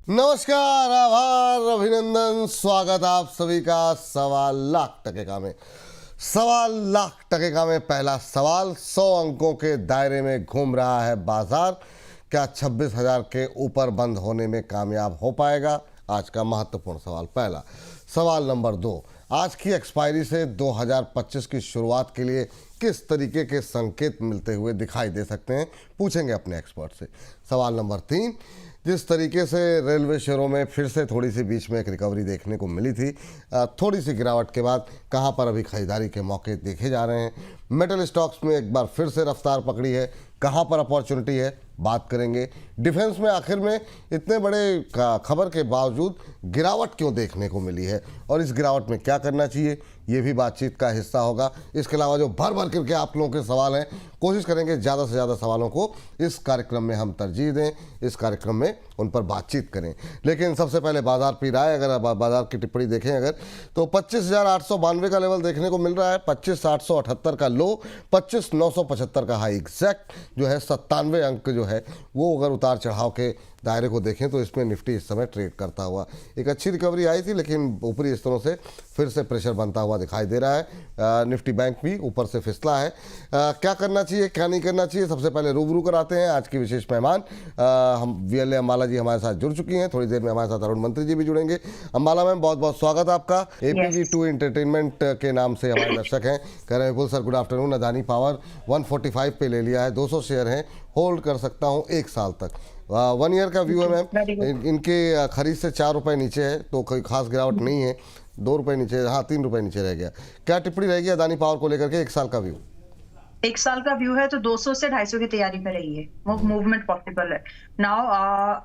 नमस्कार, आभार, अभिनंदन, स्वागत आप सभी का 1.25 लाख में। 1.25 लाख में पहला सवाल। 100 अंकों के दायरे में घूम रहा है बाजार। क्या 26,000 के ऊपर बंद होने में कामयाब हो पाएगा? आज का महत्वपूर्ण सवाल पहला। सवाल नंबर 2, आज की एक्सपायरी से 2025 की शुरुआत के लिए किस तरीके के संकेत मिलते हुए दिखाई दे सकते हैं, पूछेंगे अपने एक्सपर्ट से। सवाल नंबर 3, जिस तरीके से रेलवे शेयरों में फिर से थोड़ी सी बीच में एक रिकवरी देखने को मिली थी, थोड़ी सी गिरावट के बाद कहां पर अभी खरीदारी के मौके देखे जा रहे हैं। मेटल स्टॉक्स में एक बार फिर से रफ्तार पकड़ी है, कहां पर अपॉर्चुनिटी है, बात करेंगे। डिफेंस में आखिर में इतने बड़े खबर के बावजूद गिरावट क्यों देखने को मिली है और इस गिरावट में क्या करना चाहिए, ये भी बातचीत का हिस्सा होगा। इसके अलावा जो भर भर करके आप लोगों के सवाल हैं, कोशिश करेंगे ज़्यादा से ज़्यादा सवालों को इस कार्यक्रम में हम तरजीह दें, इस कार्यक्रम में उन पर बातचीत करें। लेकिन सबसे पहले बाजार की राय, अगर बाजार की टिप्पणी देखें अगर, तो 25,892 का लेवल देखने को मिल रहा है, 25,878 का लो, 25,975 का हाई। एग्जैक्ट जो है 97 अंक जो है वो अगर उतार चढ़ाव के दायरे को देखें तो इसमें निफ्टी इस समय ट्रेड करता हुआ, एक अच्छी रिकवरी आई थी लेकिन ऊपरी स्तरों से फिर से प्रेशर बनता हुआ दिखाई दे रहा है। निफ्टी बैंक भी ऊपर से फिसला है। क्या करना चाहिए, क्या नहीं करना चाहिए, सबसे पहले रूबरू कराते हैं आज की विशेष मेहमान। हम वीएलए अम्बाला जी हमारे साथ जुड़ चुकी हैं, थोड़ी देर में हमारे साथ अरुण मंत्री जी भी जुड़ेंगे। अम्बाला मैम, बहुत बहुत स्वागत आपका। APG2 एंटरटेनमेंट के नाम से हमारे दर्शक हैं, कह रहे हैं Vipul sir good afternoon. Adani power 145 पे ले लिया है, 200 शेयर हैं, होल्ड कर सकता हूँ 1 साल तक। 1 ईयर का व्यू है मैम। इनके खरीद से 4 रुपये नीचे है, तो कोई खास गिरावट नहीं है। 2 रुपये नीचे, हाँ 3 रुपये नीचे रह गया। क्या टिप्पणी रहेगी अदानी पावर को लेकर के 1 साल का व्यू? 1 साल का व्यू है तो 200 से 250 की तैयारी में रही है, मूवमेंट पॉसिबल है। नाउ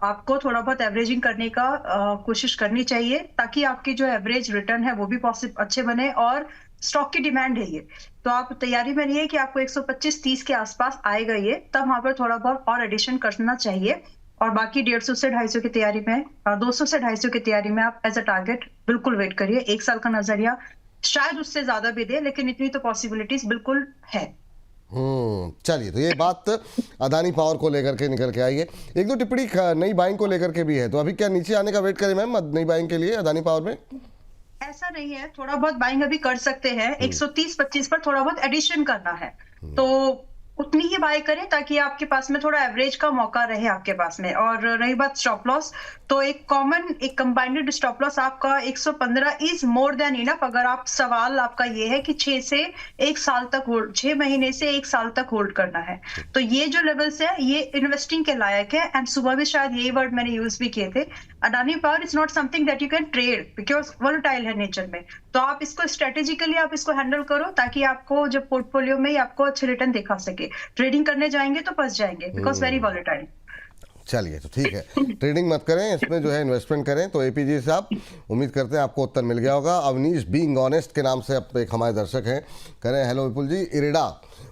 आपको थोड़ा बहुत एवरेजिंग करने का कोशिश करनी चाहिए ताकि आपकी जो एवरेज रिटर्न है वो भी अच्छे बने, और स्टॉक की डिमांड है ये, तो आप तैयारी में रहिए कि आपको 125-30 के आसपास आएगा ये, तब वहां पर थोड़ा बहुत और एडिशन करना चाहिए। और बाकी 150 से 250 की तैयारी में, 200 से 250 की तैयारी में आप एज अ टारगेट बिल्कुल वेट करिए। 1 साल का नजरिया शायद उससे ज्यादा भी दे, लेकिन इतनी तो पॉसिबिलिटीज बिल्कुल है। चलिए, तो ये बात अदानी पावर को लेकर के निकल के आई है। 1-2 टिप्पणी नई बाइंग को लेकर के भी है, तो अभी क्या नीचे आने का वेट करें मैम नई बाइंग के लिए अदानी पावर में? ऐसा नहीं है, थोड़ा बहुत बाइंग अभी कर सकते हैं। 130-25 पर थोड़ा बहुत एडिशन करना है तो उतनी ही बाय करें ताकि आपके पास में थोड़ा एवरेज का मौका रहे आपके पास में। और रही बात स्टॉप लॉस, तो एक कंबाइंड स्टॉप लॉस आपका 115 इज मोर देन इनफ। अगर आप सवाल आपका ये है कि 6 से 1 साल तक होल्ड, 6 महीने से 1 साल तक होल्ड करना है, तो ये जो लेवल्स है ये इन्वेस्टिंग के लायक है। एंड सुबह भी शायद यही वर्ड मैंने यूज भी किए थे, Adani power is not something that you can trade because volatile है नेचर में। तो आप इसको स्ट्रेटेजिकली आप इसको हैंडल करो ताकि आपको जो पोर्टफोलियो में आपको अच्छे रिटर्न दिखा सके। ट्रेडिंग करने जाएंगे तो फंस जाएंगे बिकॉज वेरी वॉलेटाइल। चलिए, तो ठीक है, ट्रेडिंग मत करें, इसमें जो है इन्वेस्टमेंट करें। तो APG साहब, उम्मीद करते हैं आपको उत्तर मिल गया होगा। अवनीश बीइंग ऑनेस्ट के नाम से अब एक हमारे दर्शक हैं, कह रहे हैं हेलो विपुल जी, इरिडा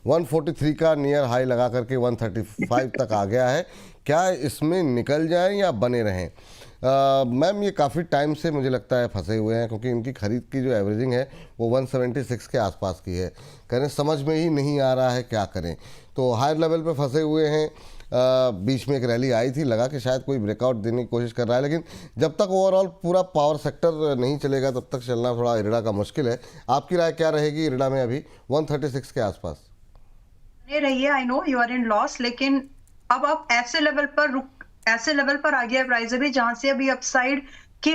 143 का नियर हाई लगा करके 135 तक आ गया है, क्या इसमें निकल जाएं या बने रहें? मैम, ये काफ़ी टाइम से मुझे लगता है फंसे हुए हैं, क्योंकि इनकी खरीद की जो एवरेजिंग है वो 176 के आसपास की है। कह रहे हैं समझ में ही नहीं आ रहा है क्या करें, तो हायर लेवल पे फंसे हुए हैं। बीच में एक रैली आई थी, लगा कि शायद कोई ब्रेकआउट देने की कोशिश कर रहा है, लेकिन जब तक ओवरऑल पूरा पावर सेक्टर नहीं चलेगा तब तक चलना थोड़ा इरिडा का मुश्किल है। आपकी राय क्या रहेगी इरिडा में अभी 136 के आसपास? रही है, I know you are in loss, लेकिन अब आप ऐसे लेवल पर आ गया प्राइस अभी जहां से अभी अपसाइड के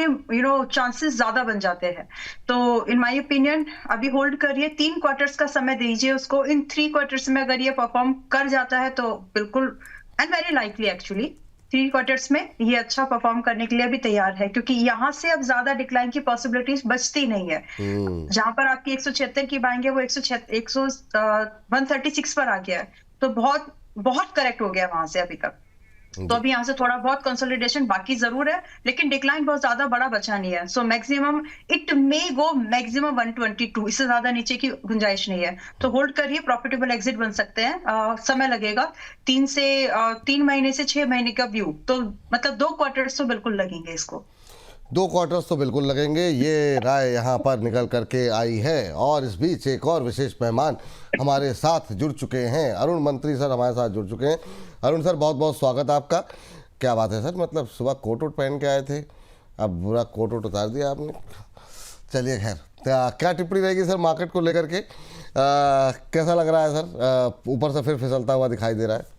चांसेस ज्यादा बन जाते हैं। तो इन माय ओपिनियन अभी होल्ड करिए, 3 क्वार्टर्स का समय दीजिए उसको। इन 3 क्वार्टर्स में अगर ये परफॉर्म कर जाता है तो बिल्कुल and very likely actually 3 quarters में ये अच्छा परफॉर्म करने के लिए भी तैयार है, क्योंकि यहाँ से अब ज्यादा डिक्लाइन की पॉसिबिलिटीज बचती नहीं है। जहां पर आपकी 176 की बाइंग है वो 136 पर आ गया है, तो बहुत बहुत करेक्ट हो गया वहां से अभी तक। तो अभी यहाँ से थोड़ा बहुत कंसोलिडेशन बाकी जरूर है, लेकिन डिक्लाइन बहुत ज्यादा बड़ा बचा नहीं है। So maximum it may go maximum 122, इससे ज्यादा नीचे की गुंजाइश नहीं है। तो होल्ड करिए, प्रॉफिटेबल एग्जिट बन सकते हैं। समय लगेगा 3 महीने से 6 महीने का व्यू, तो मतलब 2 क्वार्टर्स तो बिल्कुल लगेंगे इसको। 2 क्वार्टर्स तो बिल्कुल लगेंगे, ये राय यहाँ पर निकल करके आई है। और इस बीच एक और विशेष मेहमान हमारे साथ जुड़ चुके हैं, अरुण मंत्री सर हमारे साथ जुड़ चुके हैं। अरुण सर, बहुत बहुत स्वागत आपका। क्या बात है सर, मतलब सुबह कोट वोट पहन के आए थे, अब पूरा कोट वोट उतार दिया आपने। चलिए खैर, क्या टिप्पणी रहेगी सर मार्केट को लेकर के? कैसा लग रहा है सर? ऊपर से फिर फिसलता हुआ दिखाई दे रहा है।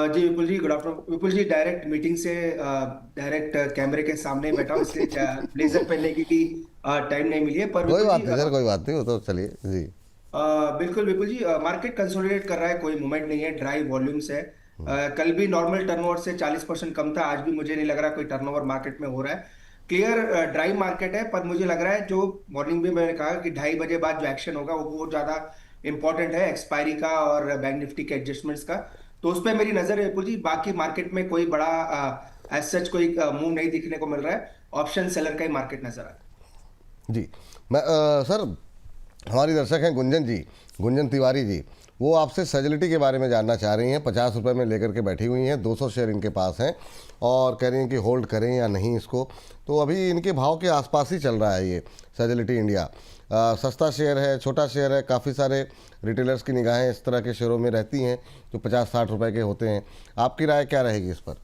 जी विपुल जी, गुड आफ्टरनून। विपुल जी, डायरेक्ट मीटिंग से डायरेक्ट कैमरे के सामने बैठा हूँ, इसलिए ब्लेजर पहनने की भी टाइम नहीं मिली है। पर कोई विपुल बात जी, नहीं सर, कोई बात नहीं, वो तो चलिए जी। बिल्कुल विपुल जी, मार्केट कंसोलिडेट कर रहा है, कोई मूवमेंट नहीं है, ड्राई वॉल्यूम्स है। कल भी नॉर्मल टर्नओवर से 40% कम था, आज भी मुझे नहीं लग रहा कोई टर्नओवर मार्केट में हो रहा है। क्लियर ड्राई मार्केट है, पर मुझे लग रहा है जो मॉर्निंग में मैंने कहा कि 2:30 बजे बाद जो एक्शन होगा वो बहुत ज्यादा इंपॉर्टेंट है, एक्सपायरी का और बैंक निफ्टी के एडजस्टमेंट्स का। तो उस पर मेरी नजर है विपुल जी। बाकी मार्केट में कोई बड़ा एज सच कोई मूव नहीं दिखने को मिल रहा है, ऑप्शन सेलर का ही मार्केट नजर आ रहा है। जी मैं सर, हमारी दर्शक हैं गुंजन जी, गुंजन तिवारी जी, वो आपसे सैजिलिटी के बारे में जानना चाह रही हैं। 50 रुपये में लेकर के बैठी हुई हैं, 200 शेयर इनके पास हैं और कह रही हैं कि होल्ड करें या नहीं इसको। तो अभी इनके भाव के आसपास ही चल रहा है ये सैजिलिटी इंडिया। सस्ता शेयर है, छोटा शेयर है, काफ़ी सारे रिटेलर्स की निगाहें इस तरह के शेयरों में रहती हैं जो 50-60 रुपये के होते हैं। आपकी राय क्या रहेगी इस पर?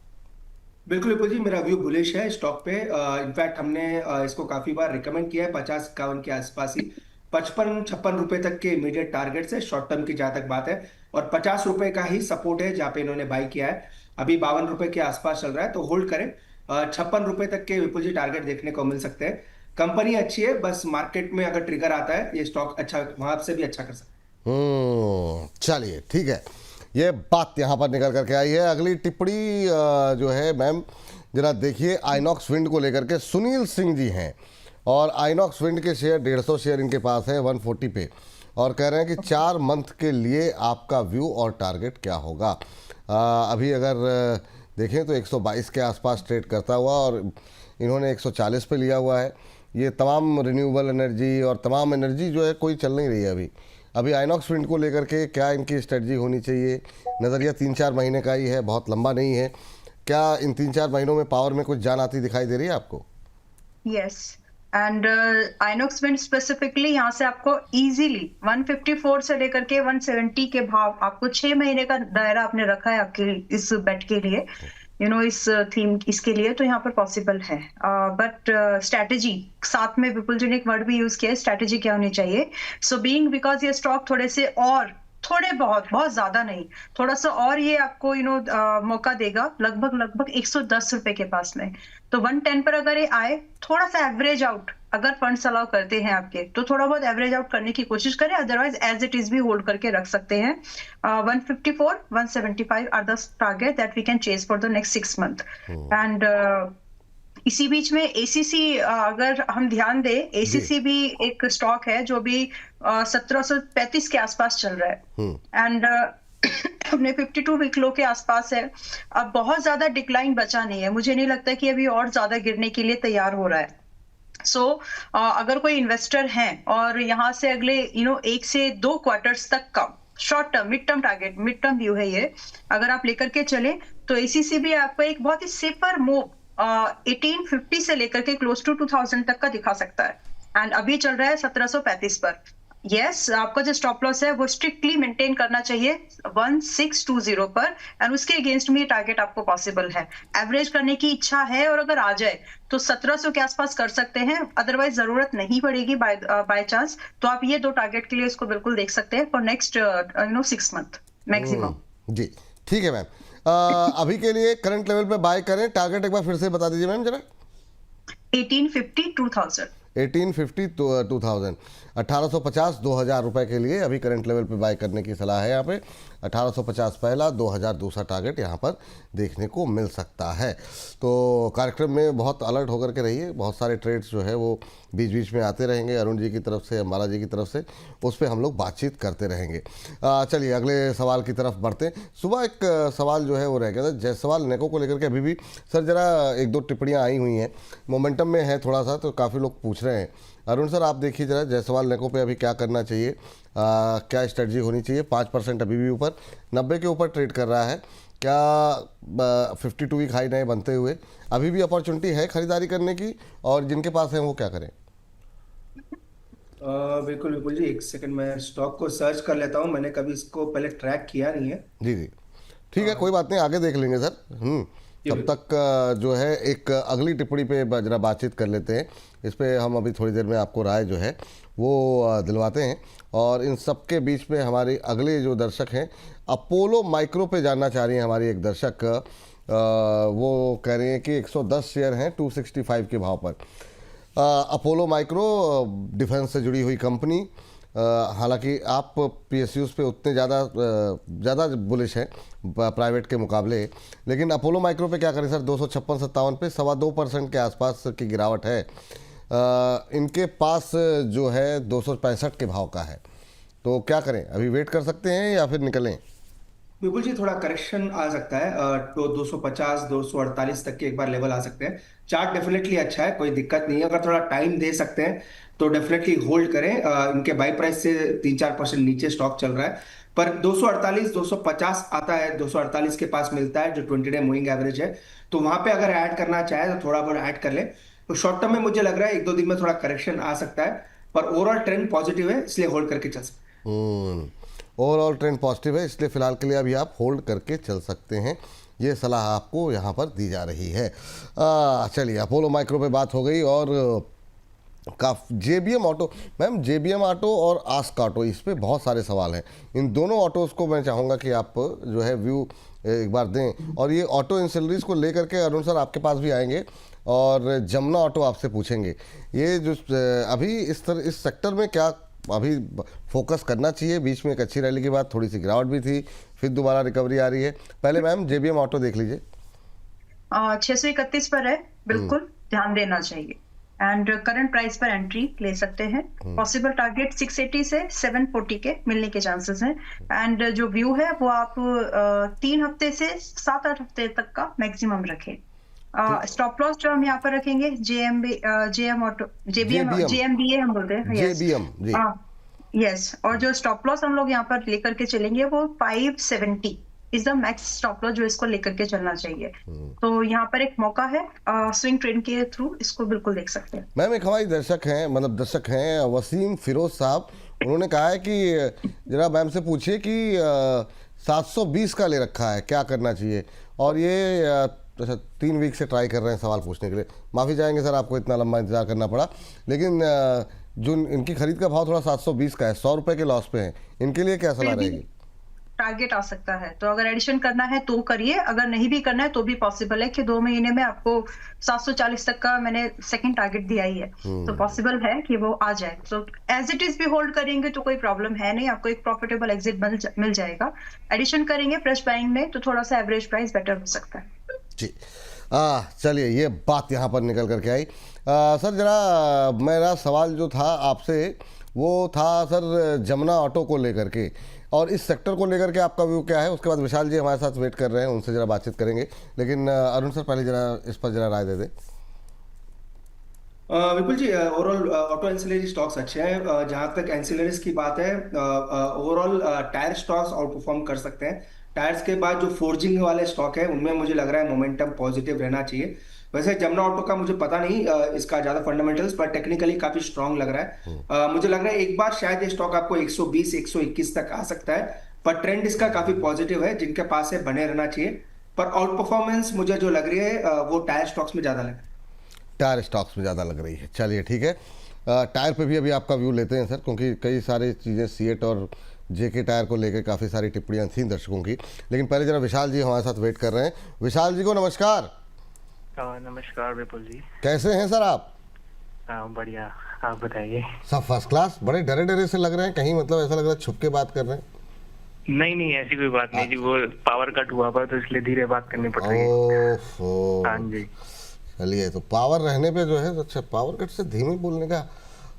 बिल्कुल विपुल जी, मेरा व्यू बुलिश है स्टॉक पे। इनफैक्ट हमने इसको काफी बार रिकमेंड किया है, 50-51 के आसपास ही 55-56 रुपए तक के इमीडिएट टारगेट है शॉर्ट टर्म की जहां तक बात है। और 50 रुपए का ही सपोर्ट है जहां पे इन्होंने बाई किया है। अभी 52 रुपए के आसपास चल रहा है, तो होल्ड करें। 56 रुपए तक के विपुल जी टारगेट देखने को मिल सकते हैं। कंपनी अच्छी है, बस मार्केट में अगर ट्रिगर आता है ये स्टॉक अच्छा वहां से भी अच्छा कर सकता है। चलिए ठीक है, ये बात यहाँ पर निकल करके आई है। अगली टिप्पणी जो है मैम, जरा देखिए, आइनॉक्स विंड को लेकर के सुनील सिंह जी हैं और आइनॉक्स विंड के शेयर 150 शेयर इनके पास है 140 पे, और कह रहे हैं कि 4 मंथ के लिए आपका व्यू और टारगेट क्या होगा। अभी अगर देखें तो 122 के आसपास ट्रेड करता हुआ और इन्होंने 140 पे लिया हुआ है। ये तमाम रिन्यूएबल एनर्जी और तमाम एनर्जी जो है कोई चल नहीं रही है अभी आइनॉक्स विंड को लेकर के क्या इनकी स्ट्रेटजी होनी चाहिए? नज़रिया 3-4 महीने का ही है, बहुत लंबा नहीं है। क्या इन 3-4 महीनों में पावर में कुछ जान आती दिखाई दे रही है आपको? Yes, and INOX wind specifically यहाँ से आपको इजीली 154 से लेकर के 170 के भाव, आपको 6 महीने का दायरा आपने रखा है आपके इस बेट के लिए, इस थीम इसके लिए, तो यहाँ पर पॉसिबल है। बट स्ट्रेटेजी साथ में विपुल जी ने एक वर्ड भी यूज किया है, स्ट्रेटेजी क्या होनी चाहिए। सो बीइंग बिकॉज ये स्टॉक थोड़े से और थोड़े बहुत बहुत ज्यादा नहीं, थोड़ा सा और ये आपको मौका देगा लगभग 110 रुपए के पास में। तो 110 पर अगर ये आए, थोड़ा सा एवरेज आउट अगर फंड्स अलाउ करते हैं आपके, तो थोड़ा बहुत एवरेज आउट करने की कोशिश करें, अदरवाइज एज इट इज भी होल्ड करके रख सकते हैं। 154 175 are the target that we can chase for the next 6 month. And इसी बीच में एसीसी, अगर हम ध्यान दें, एसीसी भी एक स्टॉक है जो भी 1735 के आसपास चल रहा है एंड अपने 52 वीक लो के आसपास है। अब बहुत ज्यादा डिक्लाइन बचा नहीं है, मुझे नहीं लगता कि अभी और ज्यादा गिरने के लिए तैयार हो रहा है। सो अगर कोई इन्वेस्टर है और यहाँ से अगले 1 से 2 क्वार्टर्स तक का short term mid term target, mid term view है ये, अगर आप लेकर के चले तो एसीसी भी आपको एक बहुत ही सेफर मूव 1850 से लेकर के क्लोज टू 2000 तक का दिखा सकता है। एंड अभी चल रहा है 1735 पर। यस, आपका जो स्टॉप लॉस है वो स्ट्रिक्टली मेंटेन करना चाहिए 1620 पर, एंड उसके अगेंस्ट में टारगेट आपको पॉसिबल है। एवरेज करने की इच्छा है और अगर आ जाए तो 1700 के आसपास कर सकते हैं, अदरवाइज जरूरत नहीं पड़ेगी बाय चांस, तो आप ये 2 टारगेट के लिए इसको बिल्कुल देख सकते हैं फॉर नेक्स्ट 6 मंथ मैक्सिमम। जी ठीक है मैम, अभी के लिए करंट लेवल पे बाय करें, टारगेट एक बार फिर से बता दीजिए मैम जरा। 1850 2000 1850 2000 1850 2000 रुपए के लिए अभी करंट लेवल पे बाय करने की सलाह है। यहाँ पे 1850 पहला, 2000 दूसरा टारगेट यहाँ पर देखने को मिल सकता है। तो कार्यक्रम में बहुत अलर्ट होकर के रहिए, बहुत सारे ट्रेड्स जो है वो बीच बीच में आते रहेंगे, अरुण जी की तरफ से, अम्बाला जी की तरफ से, उस पर हम लोग बातचीत करते रहेंगे। चलिए अगले सवाल की तरफ बढ़ते हैं। सुबह एक सवाल जो है वो रह गया था जायसवाल नेको को लेकर के, अभी भी सर जरा 1-2 टिप्पणियाँ आई हुई हैं, मोमेंटम में है थोड़ा सा, तो काफ़ी लोग पूछ रहे हैं। अरुण सर आप देखिए जरा जायसवाल नेको पे अभी क्या करना चाहिए, क्या स्ट्रेटजी होनी चाहिए? 5% अभी भी ऊपर, 90 के ऊपर ट्रेड कर रहा है, क्या 52 वीक हाई नए बनते हुए अभी भी अपॉर्चुनिटी है खरीदारी करने की, और जिनके पास है वो क्या करें? बिल्कुल बिल्कुल जी, एक सेकंड मैं स्टॉक को सर्च कर लेता हूँ, मैंने कभी इसको पहले ट्रैक किया नहीं है। जी जी, ठीक है, कोई बात नहीं, आगे देख लेंगे सर। तब तक जो है एक अगली टिप्पणी पे जरा बातचीत कर लेते हैं। इस पे हम अभी थोड़ी देर में आपको राय जो है वो दिलवाते हैं। और इन सब के बीच में हमारी अगले जो दर्शक हैं, अपोलो माइक्रो पे जानना चाह रही हैं हमारी एक दर्शक। वो कह रही हैं कि 110 शेयर हैं 265 के भाव पर। अपोलो माइक्रो डिफेंस से जुड़ी हुई कंपनी, हालांकि आप PSUs पे उतने ज़्यादा बुलिश हैं प्राइवेट के मुकाबले, लेकिन अपोलो माइक्रो पे क्या करें सर? 256-57 पे 2.25% के आसपास की गिरावट है। इनके पास जो है 265 के भाव का है, तो क्या करें? अभी वेट कर सकते हैं या फिर निकलें? बिल्कुल जी, थोड़ा करेक्शन आ सकता है। तो 250 248 तक के एक बार लेवल आ सकते हैं। चार्ट डेफिनेटली अच्छा है, कोई दिक्कत नहीं है। अगर थोड़ा टाइम दे सकते हैं तो डेफिनेटली होल्ड करें। इनके बाई प्राइस से 3-4% नीचे स्टॉक चल रहा है, पर 248 250 आता है, 248 के पास मिलता है जो 20 डे मूविंग एवरेज है। तो वहां पे अगर ऐड करना चाहे तो थोड़ा बहुत ऐड कर ले। तो शॉर्ट टर्म में मुझे लग रहा है 1-2 दिन में थोड़ा करेक्शन आ सकता है, पर ओवरऑल ट्रेंड पॉजिटिव है, इसलिए होल्ड करके चल सकते हैं। ओवरऑल ट्रेंड पॉजिटिव है, इसलिए फ़िलहाल के लिए अभी आप होल्ड करके चल सकते हैं। ये सलाह आपको यहाँ पर दी जा रही है। चलिए, अपोलो माइक्रो पे बात हो गई। और JBM auto, ma'am JBM auto और आस्क ऑटो, इस पे बहुत सारे सवाल हैं। इन दोनों ऑटोज़ को मैं चाहूँगा कि आप जो है व्यू एक बार दें। और ये ऑटो इंसिलरीज को लेकर के अरुण सर आपके पास भी आएंगे और जमुना ऑटो आपसे पूछेंगे। ये जो अभी इस सेक्टर में क्या अभी फोकस करना चाहिए? बीच में एक अच्छी रैली के बाद थोड़ी सी गिरावट भी थी, फिर दोबारा रिकवरी आ रही है। पहले मैम JBM ऑटो देख लीजिए। 631 पर है, बिल्कुल ध्यान देना चाहिए। एंड करंट प्राइस पर एंट्री ले सकते हैं। पॉसिबल टारगेट 680 से 740 के मिलने के चांसेस हैं। एंड जो व्यू है वो आप 3 हफ्ते से 7-8 हफ्ते तक का मैक्सिमम रखें। स्टॉप लॉस जो हम यहाँ पर रखेंगे JMBA हम बोलते हैं, JBM जी। यस। और जो स्टॉप लॉस हम लोग यहाँ पर लेकर के चलेंगे वो 570 is the max stop loss जो इसको लेकर के चलना चाहिए। तो यहाँ पर एक मौका है, स्विंग ट्रेंड के थ्रू इसको बिल्कुल देख सकते हैं। मैम एक हमारी दर्शक हैं वसीम फिरोज साहब, उन्होंने कहा है कि जरा मैम से पूछिए कि 720 का ले रखा है, क्या करना चाहिए? और ये 3 वीक से ट्राई कर रहे हैं सवाल पूछने के लिए। माफ़ी चाहेंगे सर, आपको इतना लंबा इंतजार करना पड़ा, लेकिन जो इनकी खरीद का भाव थोड़ा 720 का है, 100 रुपये के लॉस पे है, इनके लिए क्या सलाह रहेगी? टारगेट आ सकता है, तो अगर एडिशन करना है तो करिए, अगर नहीं भी करना है तो भी पॉसिबल है कि 2 महीने में आपको 740 तक का मैंने सेकंड टारगेट दिया ही है, तो पॉसिबल है कि वो आ जाए। तो एज इट इज भी होल्ड करेंगे तो कोई प्रॉब्लम है नहीं, आपको एक प्रॉफिटेबल एग्जिट मिल जाएगा। एडिशन करेंगे फ्रेश बाइंग में तो थोड़ा सा एवरेज प्राइस बेटर हो सकता है जी। चलिए, ये बात यहाँ पर निकल करके आई। सर जरा मेरा सवाल जो था आपसे वो था सर जमुना ऑटो को लेकर के, और इस सेक्टर को लेकर के आपका व्यू क्या है? उसके बाद विशाल जी हमारे साथ वेट कर रहे हैं, उनसे जरा बातचीत करेंगे। लेकिन अरुण सर पहले जरा इस पर जरा राय दे दें। बिल्कुल जी, ओवरऑल ऑटो एंसिलरी स्टॉक्स अच्छे हैं। जहां तक एंसिलरीज की बात है, overall tyre stocks out perform कर सकते हैं। टायर्स के बाद जो फोर्जिंग वाले स्टॉक है उनमें मुझे लग रहा है मोमेंटम पॉजिटिव रहना चाहिए। वैसे जमुना ऑटो का मुझे पता नहीं इसका ज्यादा फंडामेंटल्स, पर टेक्निकली काफी स्ट्रांग लग रहा है। मुझे लग रहा है एक बार शायद ये स्टॉक आपको 120 121 तक आ सकता है, पर ट्रेंड इसका काफी पॉजिटिव है। जिनके पास है बने रहना चाहिए, पर आउट परफॉर्मेंस मुझे जो लग रही है वो टायर स्टॉक्स में ज्यादा लग रहा है। टायर स्टॉक्स में ज़्यादा लग रही है, चलिए ठीक है। टायर पे भी अभी आपका व्यू लेते हैं सर, क्योंकि कई सारी चीज़ें सीएट और जेके टायर को लेकर काफ़ी सारी टिप्पणियाँ थी दर्शकों की। लेकिन पहले जरा विशाल जी हमारे साथ वेट कर रहे हैं। विशाल जी को नमस्कार। नमस्कार विपुल जी, कैसे हैं सर आप? बढ़िया, आप बताइए। सब फर्स्ट क्लास। बड़े डरे डरे से लग रहे हैं, कहीं मतलब ऐसा लग रहा है छुप के बात कर रहे हैं। नहीं ऐसी कोई बात नहीं जी, वो पावर कट हुआ था तो इसलिए धीरे बात करनी पड़ रही है। हाँ जी। चलिए, तो पावर रहने पे जो है, अच्छा पावर कट से धीमे बोलने का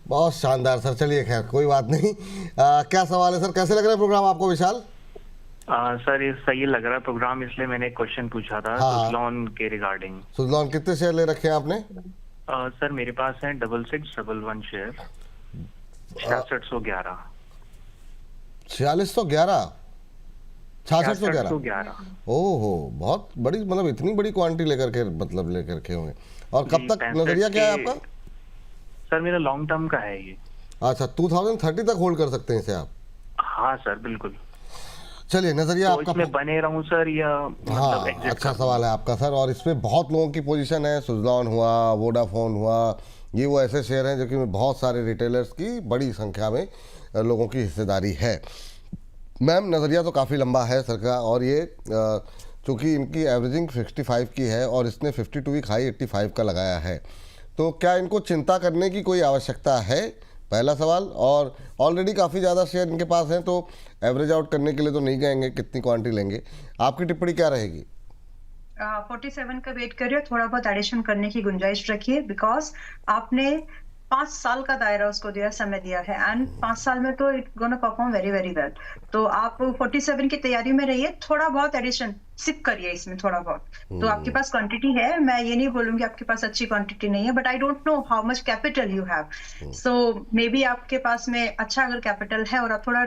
बहुत शानदार सर। चलिए खैर कोई बात नहीं। क्या सवाल है सर, कैसे लग रहा है प्रोग्राम आपको विशाल? सर ये सही लग रहा है प्रोग्राम, इसलिए मैंने एक क्वेश्चन पूछा था सुज़लॉन के रिगार्डिंग। सुज़लॉन कितने शेयर ले रखे हैं आपने? सर मेरे पास है 6611 शेयर, 6611 4611 6611। ओहो, बहुत बड़ी, मतलब इतनी बड़ी क्वांटिटी लेकर के होंगे। और कब तक नजरिया क्या है आपका? सर मेरा लॉन्ग टर्म का है ये। अच्छा, 2030 तक होल्ड कर सकते हैं इसे आप? हाँ सर बिल्कुल। चलिए नजरिया तो आपका। इसमें बने रहूं सर या हाँ, मतलब एग्जिट अच्छा कर सवाल है आपका सर, और इसमें बहुत लोगों की पोजीशन है। सुज़लॉन हुआ, वोडाफोन हुआ, ये वो ऐसे शेयर हैं जो कि बहुत सारे रिटेलर्स की बड़ी संख्या में लोगों की हिस्सेदारी है। मैम नज़रिया तो काफ़ी लंबा है सर का, और ये चूँकि इनकी एवरेजिंग 65 की है और इसने 52 वीक हाई 85 का लगाया है, तो क्या इनको चिंता करने की कोई आवश्यकता है, पहला सवाल। और ऑलरेडी काफ़ी ज़्यादा शेयर इनके पास हैं, तो एवरेज आउट करने के लिए तो नहीं जाएंगे, कितनी क्वांटिटी लेंगे, आपकी टिप्पणी क्या रहेगी? 47 का वेट करिए, थोड़ा बहुत एडिशन करने की गुंजाइश रखिए, बिकॉज आपने 5 साल का दायरा उसको दिया, समय दिया है, एंड 5 साल में तो it gonna perform very very well. तो आप 47 की तैयारी में रहिए, थोड़ा बहुत एडिशन सिप करिए इसमें थोड़ा बहुत। तो आपके पास क्वांटिटी है, मैं ये नहीं बोलूंगी आपके पास अच्छी क्वांटिटी नहीं है, but I don't know how much capital you have. So may be आपके पास में अच्छा अगर कैपिटल है और आप थोड़ा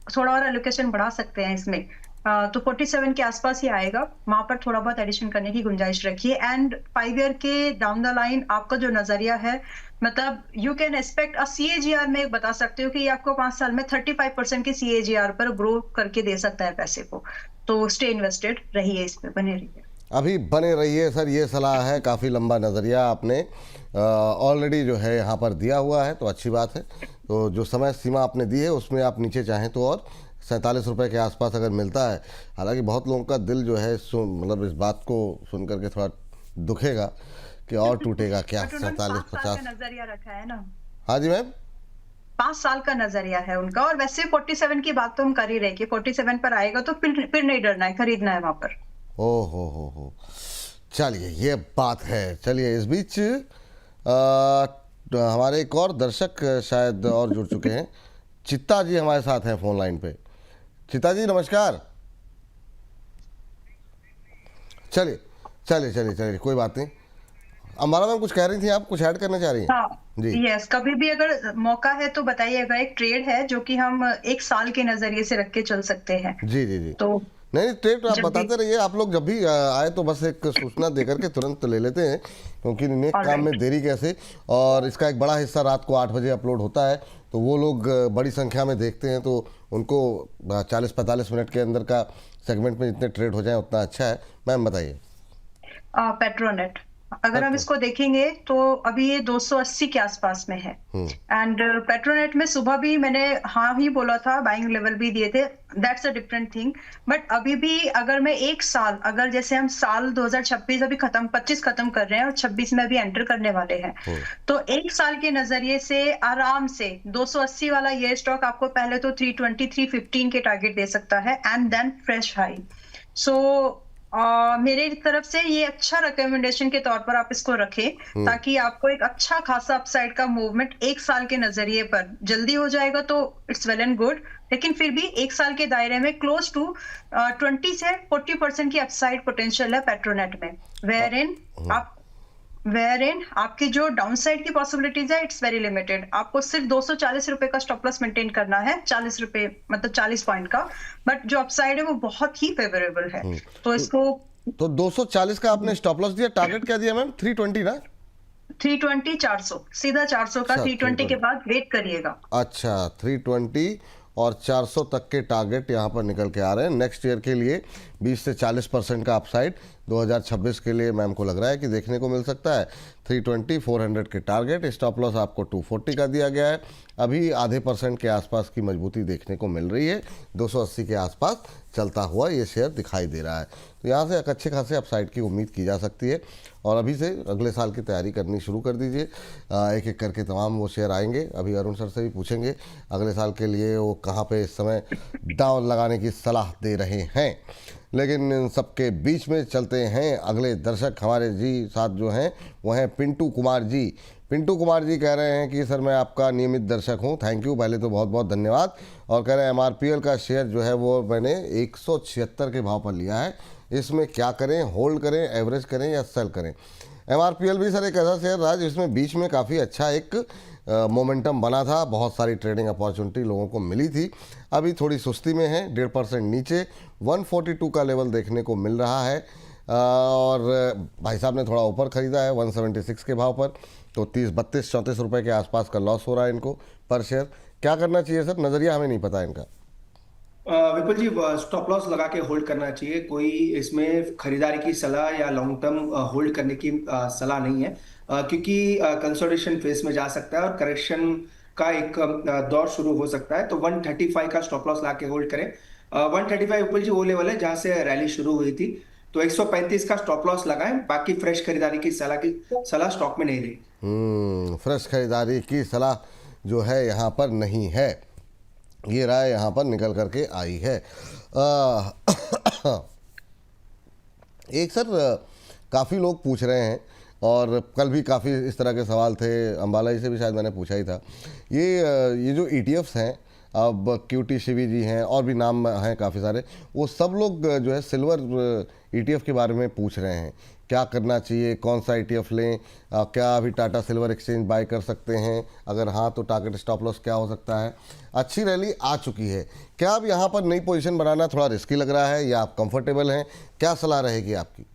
थोड़ा और एलोकेशन बढ़ा सकते हैं इसमें, तो 47 के आसपास ही आएगा, वहां पर थोड़ा बहुत एडिशन करने की गुंजाइश रखिए। एंड 5 ईयर के डाउन द लाइन आपका जो नजरिया है, मतलब you can expect a CAGR में बता सकते हो कि ये आपको 5 साल में 35% के CAGR पर ग्रो करके दे सकता है पैसे को। तो स्टे इन्वेस्टेड रहिए, इसमें बने रहिए, अभी बने रहिए सर, ये सलाह है। काफ़ी लंबा नज़रिया आपने ऑलरेडी जो है यहाँ पर दिया हुआ है, तो अच्छी बात है। तो जो समय सीमा आपने दी है उसमें आप नीचे चाहें तो और 47 रुपये के आसपास अगर मिलता है, हालांकि बहुत लोगों का दिल जो है मतलब इस बात को सुन करके थोड़ा दुखेगा कि और टूटेगा क्या, 47-50 नजरिया रखा है ना। हाँ जी मैम, 5 साल का नजरिया है उनका, और वैसे 47 की बात तो हम कर ही रहे कि 47 पर आएगा तो फिर नहीं डरना है, खरीदना है वहां पर। ओ हो, चलिए ये बात है। चलिए इस बीच हमारे एक और दर्शक शायद और जुड़ चुके हैं, चित्ता जी हमारे साथ हैं फोन लाइन पे। चित्ता जी नमस्कार। चलिए कोई बात नहीं। अमारा मैम कुछ कह रही थी, आप कुछ ऐड करना चाह रही हैं? हाँ जी यस, कभी भी अगर मौका है तो बताइएगा। एक ट्रेड है जो कि हम 1 साल के नजरिए से रख के चल सकते हैं। जी तो नहीं ट्रेड आप जब भी बताते रहिए, आप लोग जब भी आए तो बस एक सूचना देकर के तुरंत ले लेते हैं, क्योंकि नेक काम में देरी कैसे। और इसका एक बड़ा हिस्सा रात को 8 बजे अपलोड होता है, तो वो लोग बड़ी संख्या में देखते हैं, तो उनको 40-45 मिनट के अंदर का सेगमेंट में जितने ट्रेड हो जाए उतना अच्छा है। मैम बताइए। पेट्रोनेट अगर हम इसको देखेंगे तो अभी ये 280 के आसपास में है। एंड पेट्रोनेट में सुबह भी मैंने हाँ ही बोला था, बाइंग लेवल भी दिए थे, that's a different thing. But अभी भी अगर मैं 1 साल, अगर जैसे हम साल 2026 अभी खत्म, 25 खत्म कर रहे हैं और 26 में अभी एंटर करने वाले हैं, तो 1 साल के नजरिए से आराम से 280 वाला ये स्टॉक आपको पहले तो 320 315 के टारगेट दे सकता है, एंड देन फ्रेश हाई। सो मेरे तरफ से ये अच्छा रिकमेंडेशन के तौर पर आप इसको रखें, ताकि आपको एक अच्छा खासा अपसाइड का मूवमेंट 1 साल के नजरिए पर जल्दी हो जाएगा तो इट्स वेल एंड गुड। लेकिन फिर भी 1 साल के दायरे में क्लोज टू 20 से 40% की अपसाइड पोटेंशियल है पेट्रोनेट में, वेयर इन आपकी जो डाउन साइड की पॉसिबिलिटीज है इट्स वेरी लिमिटेड। आपको सिर्फ 240 रुपए का स्टॉप लॉस मेंटेन करना है, 40 रुपए मतलब 40 पॉइंट का, बट जो अपसाइड है वो बहुत ही फेवरेबल है। तो इसको तो 240 का आपने स्टॉप लॉस दिया, टारगेट क्या दिया मैम? 320 ना? 320 400, सीधा 400 का। 320 के बाद वेट करिएगा। अच्छा 320 और 400 तक के टारगेट यहाँ पर निकल के आ रहे हैं। नेक्स्ट ईयर के लिए 20 से 40% का अपसाइड 2026 के लिए मैम को लग रहा है कि देखने को मिल सकता है। 320 400 के टारगेट, स्टॉप लॉस आपको 240 का दिया गया है। अभी आधे % के आसपास की मजबूती देखने को मिल रही है, 280 के आसपास चलता हुआ ये शेयर दिखाई दे रहा है। तो यहाँ से एक अच्छे खासे अपसाइड की उम्मीद की जा सकती है, और अभी से अगले साल की तैयारी करनी शुरू कर दीजिए। एक एक करके तमाम वो शेयर आएंगे। अभी अरुण सर से भी पूछेंगे अगले साल के लिए वो कहाँ पे इस समय दांव लगाने की सलाह दे रहे हैं। लेकिन इन सबके बीच में चलते हैं, अगले दर्शक हमारे जी साथ जो हैं वो हैं पिंटू कुमार जी। पिंटू कुमार जी कह रहे हैं कि सर मैं आपका नियमित दर्शक हूं, थैंक यू, पहले तो बहुत बहुत धन्यवाद। और कह रहे हैं MRPL का शेयर जो है वो मैंने 176 के भाव पर लिया है, इसमें क्या करें, होल्ड करें, एवरेज करें या सेल करें? MRPL भी सर एक ऐसा शेयर रहा जिसमें बीच में काफ़ी अच्छा एक मोमेंटम बना था, बहुत सारी ट्रेडिंग अपॉर्चुनिटी लोगों को मिली थी। अभी थोड़ी सुस्ती में है, 1.5% नीचे 142 का लेवल देखने को मिल रहा है। और भाई साहब ने थोड़ा ऊपर ख़रीदा है 176 के भाव पर, तो 32-34 रुपये के आसपास का लॉस हो रहा है इनको पर शेयर। क्या करना चाहिए सर? नज़रिया हमें नहीं पता इनका। विपुल जी, स्टॉप लॉस लगा के होल्ड करना चाहिए। कोई इसमें खरीदारी की सलाह या लॉन्ग टर्म होल्ड करने की सलाह नहीं है, क्योंकि कंसोलिडेशन फेज में जा सकता है और करेक्शन का एक दौर शुरू हो सकता है। तो 135 का स्टॉप लॉस ला के होल्ड करें। 135 विपुल जी वो लेवल है जहां से रैली शुरू हुई थी। तो 135 का स्टॉप लॉस लगाएं, बाकी फ्रेश खरीदारी की सलाह स्टॉक में नहीं ली। फ्रेश खरीदारी की सलाह जो है यहाँ पर नहीं है, ये राय यहाँ पर निकल करके आई है। एक सर, काफ़ी लोग पूछ रहे हैं और कल भी काफ़ी इस तरह के सवाल थे, अंबाला जी से भी शायद मैंने पूछा ही था। ये जो ETFs हैं, अब QT शिवी जी हैं और भी नाम हैं काफ़ी सारे, वो सब लोग जो है सिल्वर ETF के बारे में पूछ रहे हैं। क्या करना चाहिए, कौन सा ETF लें, क्या अभी टाटा सिल्वर एक्सचेंज बाय कर सकते हैं, अगर हाँ तो टारगेट स्टॉप लॉस क्या हो सकता है। अच्छी रैली आ चुकी है, क्या अब यहाँ पर नई पोजीशन बनाना थोड़ा रिस्की लग रहा है या आप कंफर्टेबल हैं, क्या सलाह रहेगी आपकी?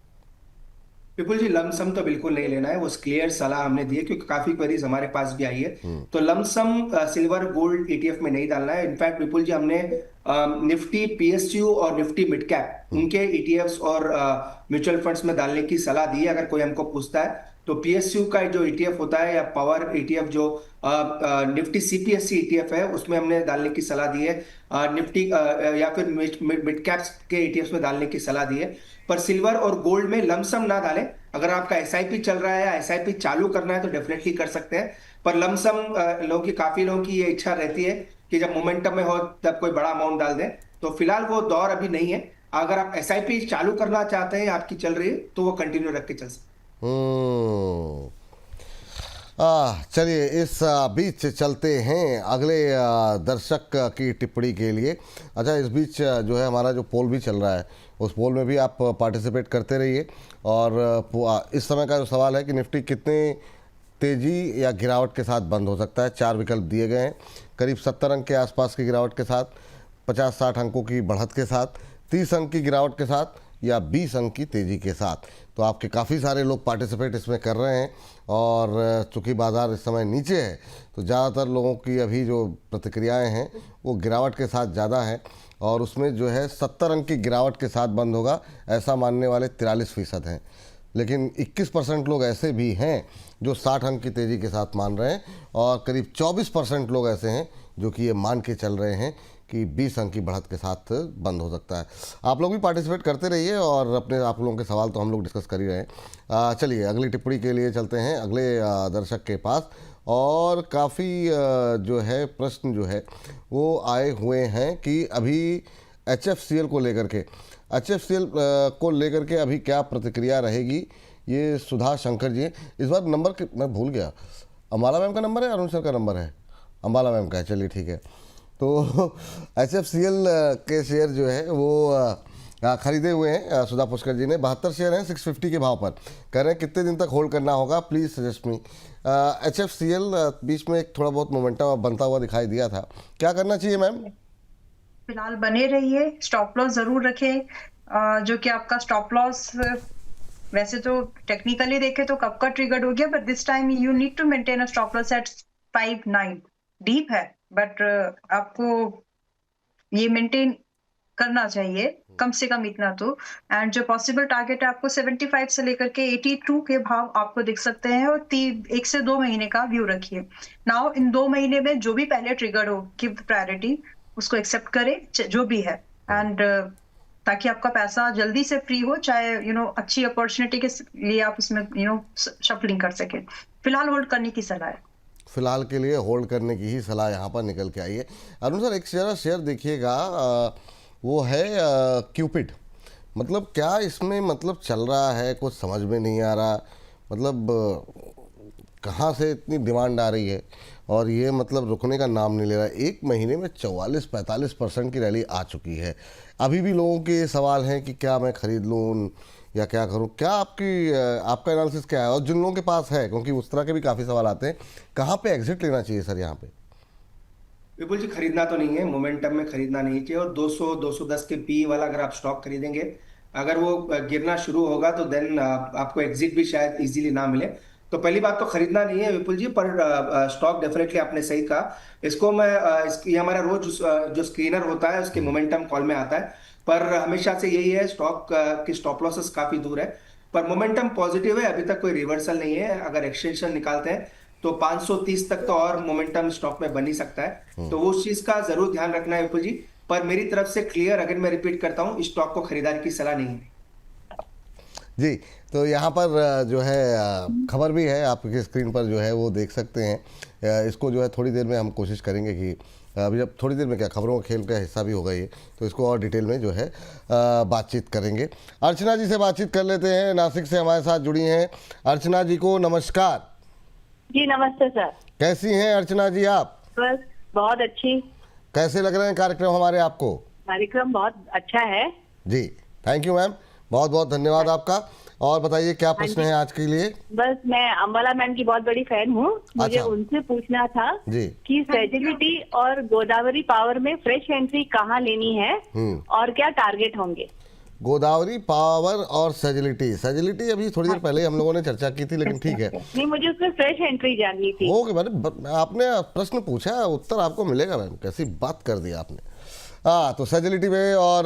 विपुल जी, लमसम तो बिल्कुल नहीं लेना है, वो क्लियर सलाह हमने दी है क्योंकि काफी क्वेरीज हमारे पास भी आई है। तो लमसम सिल्वर गोल्ड ETF में नहीं डालना है। इनफैक्ट विपुल जी, हमने निफ्टी PSU और निफ्टी मिड कैप उनके ETFs और म्यूचुअल फंड्स में डालने की सलाह दी है। अगर कोई हमको पूछता है तो PSU का जो ETF होता है या पावर ETF जो निफ्टी CPSE ETF है उसमें हमने डालने की सलाह दी है। निफ्टी या फिर मिड कैप्स के ETFs में डालने की सलाह दी है। पर सिल्वर और गोल्ड में लमसम ना डालें। अगर आपका SIP चल रहा है या SIP चालू करना है तो डेफिनेटली कर सकते हैं, पर लमसम काफी लोगों की ये इच्छा रहती है कि जब मोमेंटम में हो तब कोई बड़ा अमाउंट डाल दें। तो फिलहाल वो दौर अभी नहीं है। अगर आप SIP चालू करना चाहते हैं, आपकी चल रही है, तो वो कंटिन्यू रख के चल सकते हैं। चलिए इस बीच चलते हैं अगले दर्शक की टिप्पणी के लिए। अच्छा, इस बीच जो है हमारा जो पोल भी चल रहा है, उस पोल में भी आप पार्टिसिपेट करते रहिए। और इस समय का जो सवाल है कि निफ्टी कितने तेज़ी या गिरावट के साथ बंद हो सकता है, 4 विकल्प दिए गए हैं। करीब 70 अंक के आसपास की गिरावट के साथ, 50-60 अंकों की बढ़त के साथ, 30 अंक की गिरावट के साथ या 20 अंक की तेज़ी के साथ। तो आपके काफ़ी सारे लोग पार्टिसिपेट इसमें कर रहे हैं और चूँकि बाज़ार इस समय नीचे है तो ज़्यादातर लोगों की अभी जो प्रतिक्रियाएं हैं वो गिरावट के साथ ज़्यादा है, और उसमें जो है 70 अंक की गिरावट के साथ बंद होगा ऐसा मानने वाले 43% हैं। लेकिन 21% लोग ऐसे भी हैं जो 60 अंक की तेज़ी के साथ मान रहे हैं, और करीब 24% लोग ऐसे हैं जो कि ये मान के चल रहे हैं कि 20 अंक की बढ़त के साथ बंद हो सकता है। आप लोग भी पार्टिसिपेट करते रहिए और अपने आप लोगों के सवाल तो हम लोग डिस्कस कर ही रहे हैं। चलिए अगली टिप्पणी के लिए चलते हैं अगले दर्शक के पास। और काफ़ी जो है प्रश्न जो है वो आए हुए हैं कि अभी HFCL को लेकर के, HFCL को लेकर के अभी क्या प्रतिक्रिया रहेगी। ये सुधा शंकर जी हैं। इस बार नंबर मैं भूल गया, अंबाला मैम का नंबर है, अरुण सर का नंबर है? अंबाला मैम का है, चलिए ठीक है। तो HFCL के शेयर जो है वो खरीदे हुए हैं सुधा पुष्कर जी ने। 72 शेयर हैं 650 के भाव पर। कह रहे हैं कितने दिन तक होल्ड करना होगा, प्लीज़ सजेस्ट मी। HFCL बीच में एक थोड़ा बहुत मोमेंटम बनता हुआ दिखाई दिया था, क्या करना चाहिए मैम? फिलहाल बने रहिए, स्टॉप लॉस जरूर रखें। जो कि आपका स्टॉप लॉस वैसे तो टेक्निकली देखे तो कब का ट्रिगर्ड हो गया, but this time you need to maintain a stop loss at 59। Deep है बट आपको ये मेंटेन करना चाहिए कम से कम इतना तो। एंड जो पॉसिबल टारगेट है आपको 75 से लेकर के 82 के भाव आपको दिख सकते हैं, और 1 से 2 महीने का व्यू रखिए। नाउ इन 2 महीने में जो भी पहले ट्रिगर हो, गिव प्रायोरिटी, उसको एक्सेप्ट करें जो भी है। एंड ताकि आपका पैसा जल्दी से फ्री हो, चाहे अच्छी अपॉर्चुनिटी के लिए आप उसमें शफलिंग कर सके। फिलहाल होल्ड करने की सलाह है। फिलहाल के लिए होल्ड करने की ही सलाह यहाँ पर निकल के आई है। अरुण सर, एक शेयर देखिएगा, वो है क्यूपिड। मतलब क्या इसमें मतलब चल रहा है, कुछ समझ में नहीं आ रहा। मतलब कहाँ से इतनी डिमांड आ रही है और ये मतलब रुकने का नाम नहीं ले रहा। एक महीने में 44-45% की रैली आ चुकी है। अभी भी लोगों के सवाल हैं कि क्या मैं खरीद लूँ या क्या करूं। क्या आपका एनालिसिस क्या है, और जिन लोगों के पास है, क्योंकि उस तरह के भी काफ़ी सवाल आते हैं, कहाँ पे एग्जिट लेना चाहिए सर यहाँ पे? विपुल जी, खरीदना तो नहीं है, मोमेंटम में खरीदना नहीं चाहिए। और 200-210 के पी वाला अगर आप स्टॉक खरीदेंगे, अगर वो गिरना शुरू होगा तो देन आपको एग्जिट भी शायद इजीली ना मिले। तो तो पहली बात तो खरीदना नहीं है विपुल जी, पर स्टॉक डेफिनेटली आपने सही कहा। इसको मैं ये हमारा रोज जो स्क्रीनर होता है उसके मोमेंटम कॉल में आता है, पर हमेशा से यही है, स्टॉक की स्टॉप लॉसेस काफी दूर है, पर मोमेंटम पॉजिटिव है, अभी तक कोई रिवर्सल नहीं है। अगर एक्सटेंशन निकालते हैं तो 530 तक तो और मोमेंटम स्टॉक में बन ही सकता है, तो वो उस चीज का जरूर ध्यान रखना है विपुल जी। पर मेरी तरफ से क्लियर, अगर मैं रिपीट करता हूँ, स्टॉक को खरीदारी की सलाह नहीं है जी। तो यहाँ पर जो है खबर भी है, आपकी स्क्रीन पर जो है वो देख सकते हैं। इसको जो है थोड़ी देर में हम कोशिश करेंगे कि अभी जब थोड़ी देर में क्या खबरों का खेल का हिस्सा भी होगा ये, तो इसको और डिटेल में जो है बातचीत करेंगे। अर्चना जी से बातचीत कर लेते हैं, नासिक से हमारे साथ जुड़ी हैं। अर्चना जी को नमस्कार। जी नमस्ते सर। कैसी हैं अर्चना जी आप? बस बहुत अच्छी। कैसे लग रहे हैं कार्यक्रम हमारे आपको? कार्यक्रम बहुत अच्छा है जी, थैंक यू मैम, बहुत बहुत धन्यवाद आपका। और बताइए क्या प्रश्न है आज के लिए? बस मैं अम्बाला मैम की बहुत बड़ी फैन हूँ, मुझे उनसे पूछना था जी कि सेजिलिटी और गोदावरी पावर में फ्रेश एंट्री कहाँ लेनी है और क्या टारगेट होंगे? गोदावरी पावर और सेजिलिटी अभी थोड़ी देर पहले हम लोगों ने चर्चा की थी, लेकिन ठीक है। नहीं, मुझे उसमें फ्रेश एंट्री जाननी थी। ओके मैडम, आपने प्रश्न पूछा, उत्तर आपको मिलेगा मैम, कैसी बात कर दी आपने। हाँ, तो सेजिलिटी में और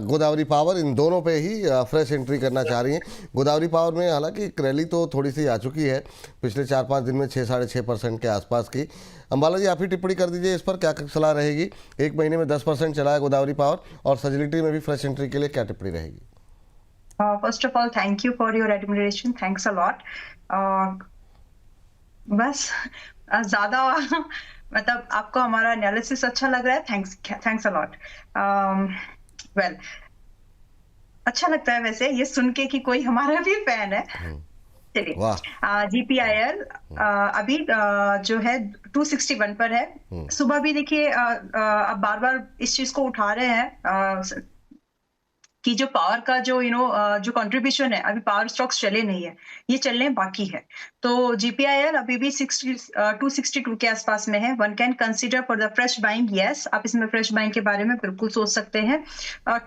गोदावरी पावर, इन दोनों पे ही फ्रेश एंट्री करना चाह रही हैं। गोदावरी पावर में हालांकि एक रैली तो थोड़ी सी आ चुकी है, पिछले 4-5 दिन में 6-6.5% के आसपास की। अंबाला जी, आप ही टिप्पणी कर दीजिए इस पर, क्या सलाह रहेगी? एक महीने में 10% चला है गोदावरी पावर, और सेजिलिटी में भी फ्रेश एंट्री के लिए क्या टिप्पणी रहेगी? First of all thank you for your admiration, thanks a lot. बस ज्यादा मतलब आपको हमारा एनालिसिस अच्छा लग रहा है, थैंक्स अ लॉट। वेल, अच्छा लगता है वैसे ये सुन के कि कोई हमारा भी फैन है। चलिए, GPIL अभी जो है 261 पर है। सुबह भी देखिए अब बार बार इस चीज को उठा रहे हैं कि जो पावर का जो जो कंट्रीब्यूशन है, अभी पावर स्टॉक्स चले नहीं है, ये चलने बाकी है। तो GPIL अभी भी 262 के आसपास में है। One can consider for the fresh buying, yes, आप इसमें फ्रेश बाइंग के बारे में बिल्कुल सोच सकते हैं।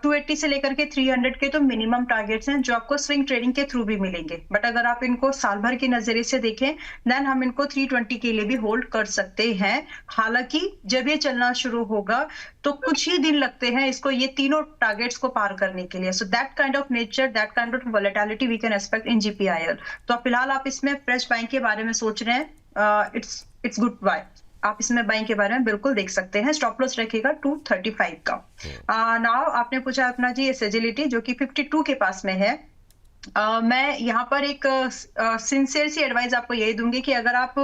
280 से लेकर के 300 के तो मिनिमम टारगेट्स हैं जो आपको स्विंग ट्रेडिंग के थ्रू भी मिलेंगे, बट अगर आप इनको साल भर के नजरिए से देखें, देन हम इनको 320 के लिए भी होल्ड कर सकते हैं। हालांकि जब ये चलना शुरू होगा तो कुछ ही दिन लगते हैं इसको ये तीनों टारगेट्स को पार करने के लिए। So that kind of nature, that kind of volatility we can expect in GPIL। तो फिलहाल आप इसमें फ्रेश बाइंग के बारे में सोच रहे हैं, इट्स गुड बाय, आप इसमें बाइंग के बारे में बिल्कुल देख सकते हैं। स्टॉप लॉस रखेगा 235 का। नाउ आपने पूछा अपना जी सेजिलिटी जो कि 52 के पास में है। मैं यहाँ पर एक सिंसियर सी एडवाइस आपको यही दूंगी कि अगर आप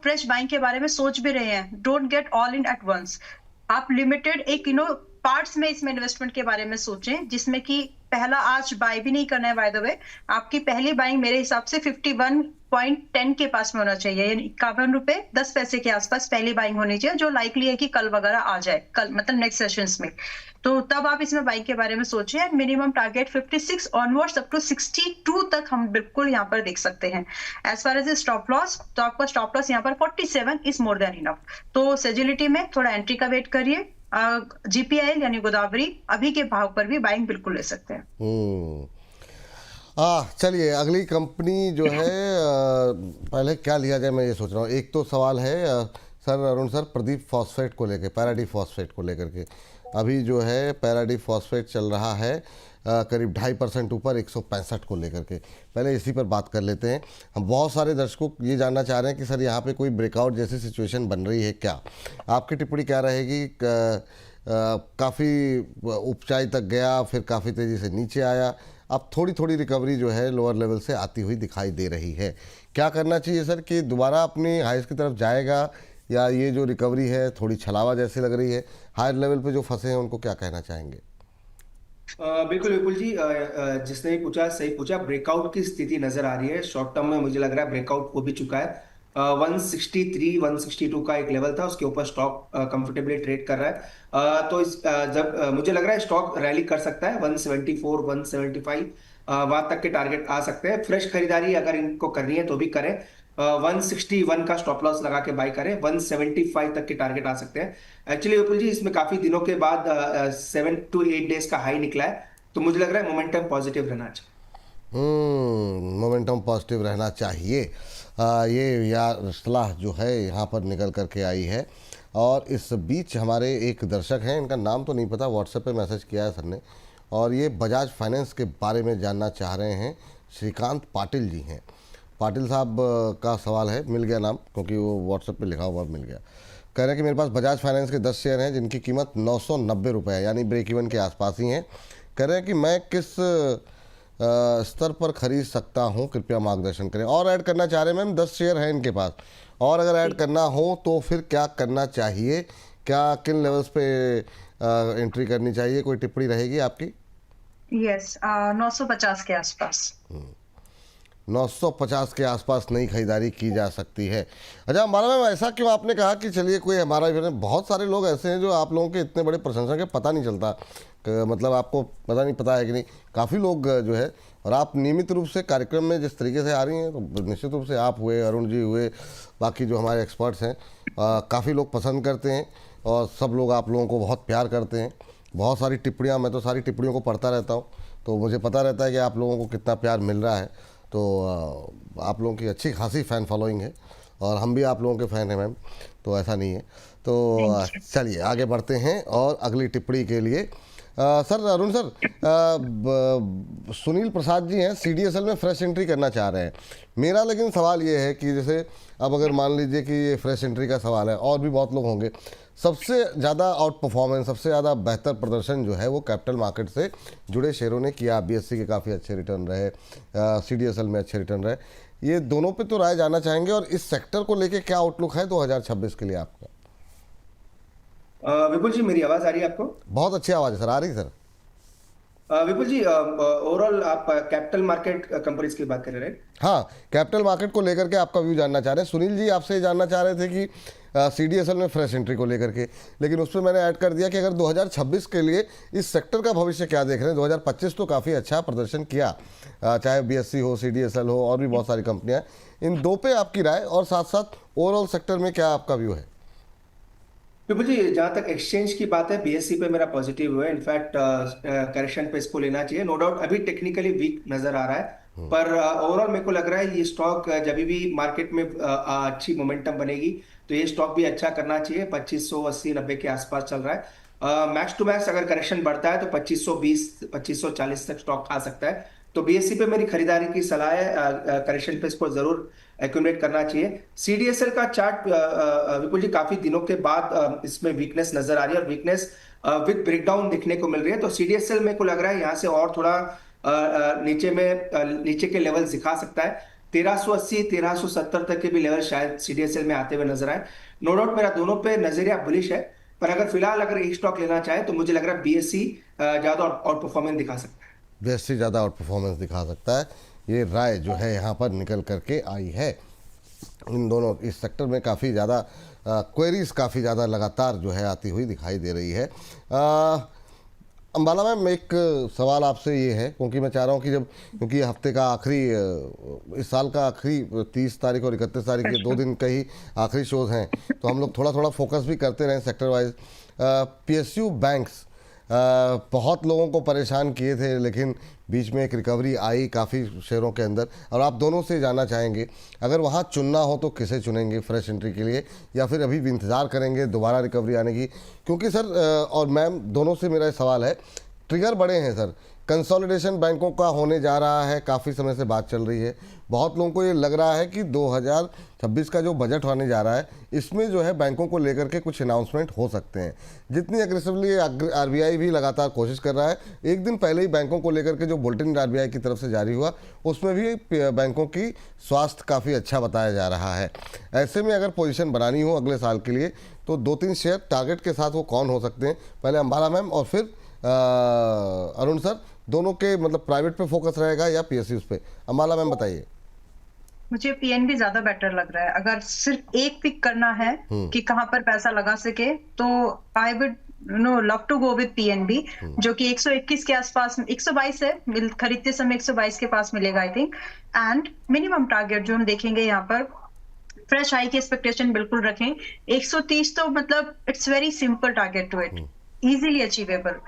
फ्रेश बाइंग के बारे में सोच भी रहे हैं, don't get all in at once. आप लिमिटेड एक पार्ट्स में इसमें इन्वेस्टमेंट के बारे में सोचें, जिसमें कि पहला आज बाय भी नहीं करना है। बाय द वे, आपकी पहली बाइंग मेरे हिसाब से 51.10 के पास में होना चाहिए, यानी 51 रुपए 10 पैसे के आसपास पहली बाइंग होनी चाहिए, जो लाइकली है कि कल वगैरह आ जाए, कल मतलब नेक्स्ट सेशंस में। तो तब आप इसमें बाइंग के बारे में सोचिए। Minimum target 56 onwards up to 62 तक हम बिल्कुल यहाँ पर देख सकते हैं। As far as stop loss, तो आपका स्टॉप लॉस यहाँ पर 47 इज मोर देन इनफ। तो सेजिलिटी में थोड़ा एंट्री का वेट करिए। GPIL यानी गोदावरी अभी के भाव पर भी बाइंग बिल्कुल ले सकते हैं। चलिए, अगली कंपनी जो है पहले क्या लिया जाए मैं ये सोच रहा हूँ। एक तो सवाल है sir Arun sir, Pradeep phosphate को लेकर, पैराडी फॉस्फेट को लेकर के। अभी जो है पैराडी फॉस्फेट चल रहा है करीब 2.5% ऊपर 165 को लेकर के। पहले इसी पर बात कर लेते हैं। हम बहुत सारे दर्शकों ये जानना चाह रहे हैं कि सर यहाँ पे कोई ब्रेकआउट जैसी सिचुएशन बन रही है क्या? आपकी टिप्पणी क्या रहेगी? काफ़ी ऊंचाई तक गया, फिर काफ़ी तेज़ी से नीचे आया, अब थोड़ी थोड़ी रिकवरी जो है लोअर लेवल से आती हुई दिखाई दे रही है। क्या करना चाहिए सर कि दोबारा अपनी हाइस्ट की तरफ जाएगा, या ये जो रिकवरी है थोड़ी छलावा जैसी लग रही है? हायर लेवल पे जो फंसे हैं उनको क्या कहना चाहेंगे? बिल्कुल विपुल जी, जिसने भी पूछा सही पूछा। ब्रेकआउट की स्थिति नजर आ रही है शॉर्ट टर्म में, मुझे लग रहा है ब्रेकआउट हो भी चुका है। 163 162 का एक लेवल था, उसके ऊपर स्टॉक कंफर्टेबली ट्रेड कर रहा है। तो जब मुझे लग रहा है स्टॉक रैली कर सकता है 174 175 वहां तक के टारगेट आ सकते हैं। फ्रेश खरीदारी अगर इनको करनी है तो भी करें। 161 का स्टॉप लॉस लगा के बाय करें। 175 तक के टारगेट आ सकते हैं। एक्चुअली विपुल जी, इसमें काफी दिनों के बाद 7 to 8 डेज का हाई निकला है, तो मुझे लग रहा है मोमेंटम पॉजिटिव रहना चाहिए। मोमेंटम पॉजिटिव रहना चाहिए। ये सलाह जो है यहाँ पर निकल करके आई है। और इस बीच हमारे एक दर्शक हैं, इनका नाम तो नहीं पता, व्हाट्सएप पे मैसेज किया है सर ने, और ये बजाज फाइनेंस के बारे में जानना चाह रहे हैं। श्रीकांत पाटिल जी हैं। पाटिल साहब का सवाल है, मिल गया नाम क्योंकि वो व्हाट्सएप पे लिखा हुआ मिल गया। कह रहे हैं कि मेरे पास बजाज फाइनेंस के 10 शेयर हैं जिनकी कीमत 990 रुपये है, यानी ब्रेक इवन के आसपास ही हैं। कह रहे हैं कि मैं किस स्तर पर खरीद सकता हूं, कृपया मार्गदर्शन करें। और ऐड करना चाह रहे हैं मैम, 10 शेयर हैं इनके पास, और अगर ऐड करना हो तो फिर क्या करना चाहिए, क्या किन लेवल्स पे एंट्री करनी चाहिए, कोई टिप्पणी रहेगी आपकी? यस, 950 के आसपास। 950 के आसपास नई खरीदारी की जा सकती है। अच्छा हमारा मैम, ऐसा क्यों आपने कहा कि चलिए कोई हमारा, बहुत सारे लोग ऐसे हैं जो आप लोगों के इतने बड़े प्रशंसक हैं, पता नहीं चलता, मतलब आपको पता नहीं, पता है कि नहीं, काफ़ी लोग जो है, और आप नियमित रूप से कार्यक्रम में जिस तरीके से आ रही हैं, तो निश्चित रूप से आप हुए, अरुण जी हुए, बाकी जो हमारे एक्सपर्ट्स हैं, काफ़ी लोग पसंद करते हैं, और सब लोग आप लोगों को बहुत प्यार करते हैं। बहुत सारी टिप्पणियाँ, मैं तो सारी टिप्पणियों को पढ़ता रहता हूँ, तो मुझे पता रहता है कि आप लोगों को कितना प्यार मिल रहा है। तो आप लोगों की अच्छी खासी फ़ैन फॉलोइंग है, और हम भी आप लोगों के फ़ैन हैं मैम, तो ऐसा नहीं है। तो चलिए आगे बढ़ते हैं और अगली टिप्पणी के लिए सर, अरुण सर, सुनील प्रसाद जी हैं, CDSL में फ्रेश एंट्री करना चाह रहे हैं। मेरा लेकिन सवाल ये है कि जैसे अब अगर मान लीजिए कि ये फ्रेश एंट्री का सवाल है, और भी बहुत लोग होंगे, सबसे ज़्यादा आउट परफॉर्मेंस, सबसे ज़्यादा बेहतर प्रदर्शन जो है वो कैपिटल मार्केट से जुड़े शेयरों ने किया। BSE के काफ़ी अच्छे रिटर्न रहे, CDSL में अच्छे रिटर्न रहे। ये दोनों पे तो राय जानना चाहेंगे, और इस सेक्टर को लेके क्या आउटलुक है 2026 के लिए आपका? विपुल जी, मेरी आवाज आ रही है आपको? बहुत अच्छी आवाज़ है सर, आ रही सर। विपुल जी, ओवरऑल आप कैपिटल मार्केट कंपनीज की बात कर रहे हैं? हाँ, कैपिटल मार्केट को लेकर के आपका व्यू जानना चाह रहे हैं। सुनील जी आपसे जानना चाह रहे थे कि CDSL में फ्रेश एंट्री को लेकर के, लेकिन उसमें मैंने ऐड कर दिया कि अगर 2026 के लिए इस सेक्टर का भविष्य क्या देख रहे हैं। 2025 तो काफ़ी अच्छा प्रदर्शन किया, चाहे BSE हो, CDSL हो, और भी बहुत सारी कंपनियाँ। इन दो पे आपकी राय, और साथ साथ ओवरऑल सेक्टर में क्या आपका व्यू है? विपुल जी, जहां तक एक्सचेंज की बात है, BSE पे मेरा पॉजिटिव है। इनफैक्ट करेक्शन पे इसको लेना चाहिए, नो डाउट अभी टेक्निकली वीक नजर आ रहा है, पर ओवरऑल मेरे को लग रहा है ये स्टॉक जब भी मार्केट में अच्छी मोमेंटम बनेगी तो ये स्टॉक भी अच्छा करना चाहिए। 2580-90 के आसपास चल रहा है। मैक्स टू मैक्स अगर करेक्शन बढ़ता है तो 2520-2540 तक स्टॉक खा सकता है। तो BSE पे मेरी खरीदारी की सलाह है, करेक्शन पे इसको जरूर एक्यूमुलेट करना चाहिए। CDSL का चार्ट विपुल जी काफी दिनों के बाद इसमें वीकनेस नजर आ रही है, और वीकनेस विद ब्रेकडाउन देखने को मिल रही है। तो CDSL मेरे को लग रहा है यहाँ से और थोड़ा नीचे के लेवल दिखा सकता है। 1380-1370 तक के भी लेवल शायद CDSL में आते हुए नजर आए। नो डाउट मेरा दोनों पे नजरिया बुलिश है, पर अगर फिलहाल अगर एक स्टॉक लेना चाहे तो मुझे लग रहा है BSE ज्यादा आउट परफॉर्मेंस दिखा सकता है। BSE ज़्यादा आउट परफॉर्मेंस दिखा सकता है, ये राय जो है यहाँ पर निकल करके आई है। इन दोनों, इस सेक्टर में काफ़ी ज़्यादा क्वेरीज काफ़ी ज़्यादा लगातार जो है आती हुई दिखाई दे रही है। अंबाला मैम, एक सवाल आपसे ये है, क्योंकि मैं चाह रहा हूँ कि क्योंकि हफ्ते का आखिरी, इस साल का आखिरी 30 तारीख और 31 तारीख के 2 दिन का ही आखिरी शोज़ हैं, तो हम लोग थोड़ा थोड़ा फोकस भी करते रहें सेक्टर वाइज। PSU बैंक्स बहुत लोगों को परेशान किए थे, लेकिन बीच में एक रिकवरी आई काफ़ी शेयरों के अंदर, और आप दोनों से जानना चाहेंगे अगर वहाँ चुनना हो तो किसे चुनेंगे फ्रेश एंट्री के लिए, या फिर अभी भी इंतज़ार करेंगे दोबारा रिकवरी आने की? क्योंकि सर और मैम दोनों से मेरा सवाल है, ट्रिगर बड़े हैं सर, कंसोलिडेशन बैंकों का होने जा रहा है, काफ़ी समय से बात चल रही है। बहुत लोगों को ये लग रहा है कि 2026 का जो बजट होने जा रहा है इसमें जो है बैंकों को लेकर के कुछ अनाउंसमेंट हो सकते हैं। जितनी एग्रेसिवली RBI भी लगातार कोशिश कर रहा है, एक दिन पहले ही बैंकों को लेकर के जो बुलेटिन RBI की तरफ से जारी हुआ उसमें भी बैंकों की स्वास्थ्य काफ़ी अच्छा बताया जा रहा है। ऐसे में अगर पोजीशन बनानी हो अगले साल के लिए तो 2-3 शेयर टारगेट के साथ वो कौन हो सकते हैं? पहले अंबाला मैम और फिर अरुण सर, दोनों के मतलब प्राइवेट पे फोकस रहेगा या PSUs पे? अंबाला मैम बताइए। मुझे PNB ज्यादा बेटर लग रहा है। अगर सिर्फ एक पिक करना है कि कहां पर पैसा लगा सके, तो I would love to go with PNB, जो कि 121 के आसपास, 122 है, खरीदते समय 122 के पास मिलेगा I think. And minimum target जो हम देखेंगे यहाँ पर, फ्रेश हाई की एक्सपेक्टेशन बिल्कुल रखें। 130 तो मतलब it's very simple target to it, easily achievable.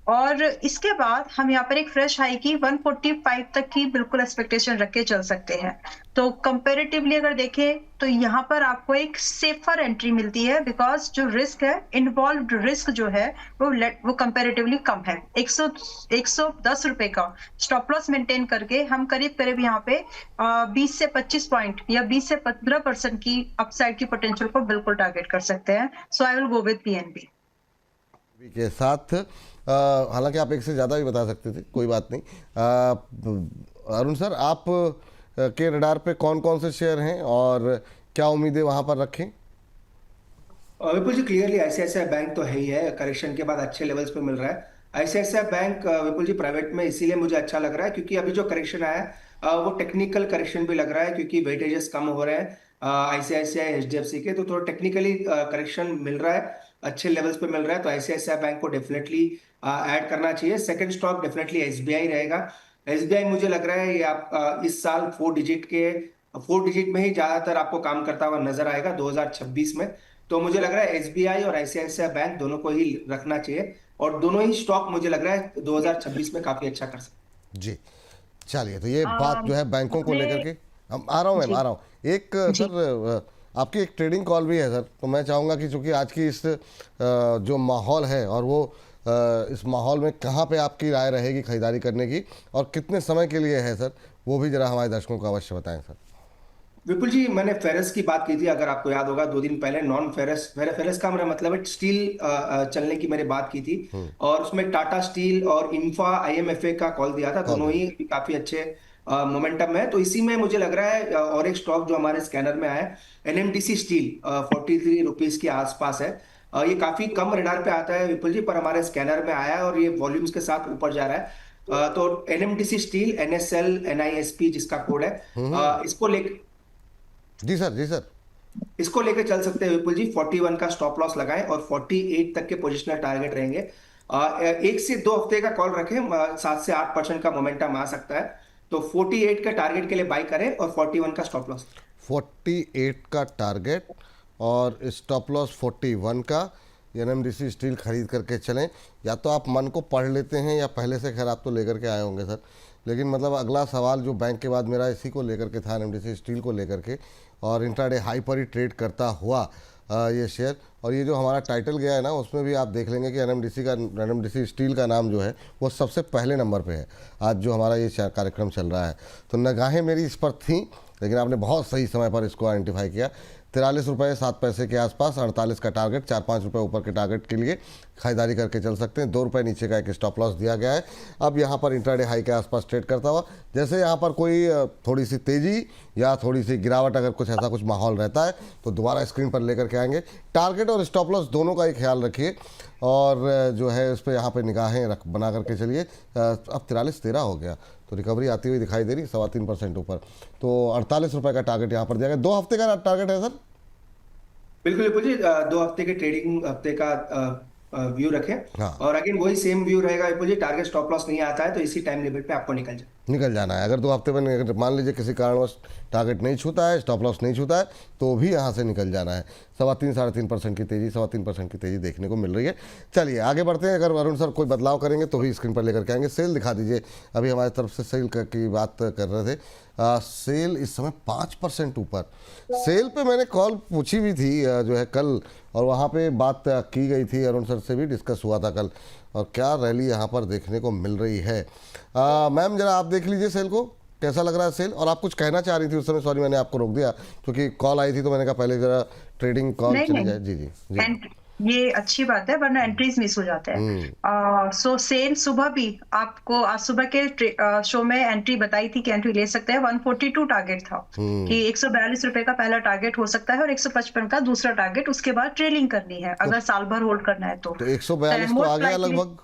और इसके बाद हम यहाँ पर एक फ्रेश हाई की 145 तक की बिल्कुल एक्सपेक्टेशन रख के चल सकते हैं। तो कंपैरेटिवली अगर देखें तो यहाँ पर आपको एक सेफर एंट्री मिलती है, बिकॉज जो रिस्क है, इन्वॉल्व्ड रिस्क जो है वो कंपैरेटिवली कम है। 110 रुपए का स्टॉप लॉस मेंटेन करके हम करीब करीब यहाँ पे 20 से 25 पॉइंट या 20 से 15% की अपसाइड की पोटेंशियल को बिल्कुल टारगेट कर सकते हैं। So I will go with PNB के साथ। हालांकि आप एक से ज़्यादा भी बता सकते थे, कोई बात नहीं। अरुण सर, आप के रडार पे कौन कौन से शेयर हैं और क्या उम्मीदें वहां पर रखें? विपुल जी, क्लियरली आईसीआईसीआई बैंक तो है ही है, करेक्शन के बाद अच्छे लेवल्स पे मिल रहा है। आईसीआईसीआई बैंक विपुल जी प्राइवेट में इसीलिए मुझे अच्छा लग रहा है क्योंकि अभी जो करेक्शन आया है वो टेक्निकल करेक्शन भी लग रहा है, क्योंकि वेटेजेस कम हो रहे हैं आईसीआईसीआई एचडीएफसी के, तो थोड़ा टेक्निकली करेक्शन मिल रहा है, अच्छे लेवल्स पे मिल रहा है। तो आईसीआईसीआई बैंक को डेफिनेटली ऐड करना चाहिए। सेकंड स्टॉक डेफिनेटली एसबीआई रहेगा। एसबीआई मुझे लग रहा है ये आप इस साल 4 डिजिट में ही ज्यादातर आपको काम करता हुआ नजर आएगा 2026 में। तो मुझे लग रहा है एसबीआई और आईसीआईसीआई बैंक दोनों को ही रखना चाहिए, और दोनों ही स्टॉक मुझे लग रहा है 2026 में काफी अच्छा कर सकते। जी, चलिए, तो ये बात जो है बैंकों को लेकर के, हम आ रहा हूँ मैम, आ रहा हूँ। एक सर, आपकी एक ट्रेडिंग कॉल भी है सर, तो मैं चाहूँगा कि चूंकि आज की इस जो माहौल है और वो इस माहौल में कहाँ पे आपकी राय रहेगी खरीदारी करने की और कितने समय के लिए है सर, वो भी जरा हमारे दर्शकों को अवश्य बताएं सर। विपुल जी, मैंने फेरस की बात की थी, अगर आपको याद होगा 2 दिन पहले। नॉन फेरस, फेरस का मेरा मतलब है स्टील चलने की मैंने बात की थी, और उसमें टाटा स्टील और इंफा आईएमएफए का कॉल दिया था। दोनों ही काफी अच्छे मोमेंटम है। तो इसी में मुझे लग रहा है और एक स्टॉक जो हमारे स्कैनर में आया, एनएमडीसी स्टील 43 रुपीज के आसपास है। ये काफी कम रडार पे आता है विपुल जी, पर हमारे स्कैनर में आया है और ये वॉल्यूम्स के साथ ऊपर जा रहा है। तो एनएमडीसी स्टील, एनएसएल NISP जिसका कोड है, इसको लेकर, जी सर, जी सर, इसको लेकर चल सकते हैं विपुल जी। 41 का स्टॉप लॉस लगाएं और 48 तक के पोजिशनल टारगेट रहेंगे। 1 से 2 हफ्ते का कॉल रखें, 7 से 8% का मोमेंटम आ सकता है। तो 48 का टारगेट के लिए बाई करें और 41 का स्टॉप लॉस। 48 का टारगेट और स्टॉप लॉस 41 का। एनएमडीसी स्टील खरीद करके चलें। या तो आप मन को पढ़ लेते हैं या पहले से खैर आप तो लेकर के आए होंगे सर, लेकिन मतलब अगला सवाल जो बैंक के बाद मेरा इसी को लेकर के था, एनएमडीसी स्टील को लेकर के, और इंट्राडे हाई पर ही ट्रेड करता हुआ ये शेयर। और ये जो हमारा टाइटल गया है ना, उसमें भी आप देख लेंगे कि एनएमडीसी स्टील का नाम जो है वो सबसे पहले नंबर पे है आज जो हमारा ये कार्यक्रम चल रहा है। तो निगाहें मेरी इस पर थी, लेकिन आपने बहुत सही समय पर इसको आइडेंटिफाई किया। 43 रुपये 7 पैसे के आसपास, 48 का टारगेट, 4-5 रुपये ऊपर के टारगेट के लिए खरीदारी करके चल सकते हैं। 2 रुपये नीचे का एक स्टॉप लॉस दिया गया है। अब यहाँ पर इंट्राडे हाई के आसपास ट्रेड करता हुआ, जैसे यहाँ पर कोई थोड़ी सी तेज़ी या थोड़ी सी गिरावट, अगर कुछ ऐसा कुछ माहौल रहता है तो दोबारा स्क्रीन पर लेकर के आएंगे। टारगेट और स्टॉप लॉस दोनों का ही ख्याल रखिए, और जो है उस पर यहाँ पर निगाहें बना करके चलिए। अब 43-13 हो गया, तो रिकवरी आती हुई दिखाई दे रही, 3.25% ऊपर। तो 48 रुपये का टारगेट यहाँ पर दिया गया। 2 हफ्ते का टारगेट है सर? बिल्कुल बिल्कुल जी, 2 हफ्ते के ट्रेडिंग हफ्ते का व्यू रखें। हाँ। और अगेन वही सेम व्यू रहेगा विपुल जी, टारगेट स्टॉप लॉस नहीं आता है तो इसी टाइम लिमिट पे आपको निकल जाना है। अगर 2 हफ्ते में अगर मान लीजिए किसी कारणवश टारगेट नहीं छूता है, स्टॉप लॉस नहीं छूता है, तो भी यहाँ से निकल जाना है। 3.25-3.5% की तेज़ी, 3.25% की तेज़ी देखने को मिल रही है। चलिए आगे बढ़ते हैं। अगर अरुण सर कोई बदलाव करेंगे तो भी स्क्रीन पर लेकर के आएंगे। सेल दिखा दीजिए, अभी हमारी तरफ से सेल की बात कर रहे थे। सेल इस समय 5% ऊपर। सेल पे मैंने कॉल पूछी भी थी जो है कल, और वहाँ पे बात की गई थी, अरुण सर से भी डिस्कस हुआ था कल, और क्या रैली यहाँ पर देखने को मिल रही है। मैम जरा आप देख लीजिए सेल को, कैसा लग रहा है सेल। और आप कुछ कहना चाह रही थी उस समय, सॉरी मैंने आपको रोक दिया क्योंकि कॉल आई थी, तो मैंने कहा पहले जरा ट्रेडिंग कॉल चली जाए। जी जी जी, ये अच्छी बात है, वरना एंट्रीज मिस हो जाते हैं। सो सेल सुबह भी आपको, आज सुबह के शो में एंट्री बताई थी कि एंट्री ले सकते हैं। 142 टारगेट था कि 142 रुपए का पहला टारगेट हो सकता है और 155 का दूसरा टारगेट। उसके बाद ट्रेलिंग करनी है अगर साल भर होल्ड करना है तो 142 तो आ गया लगभग।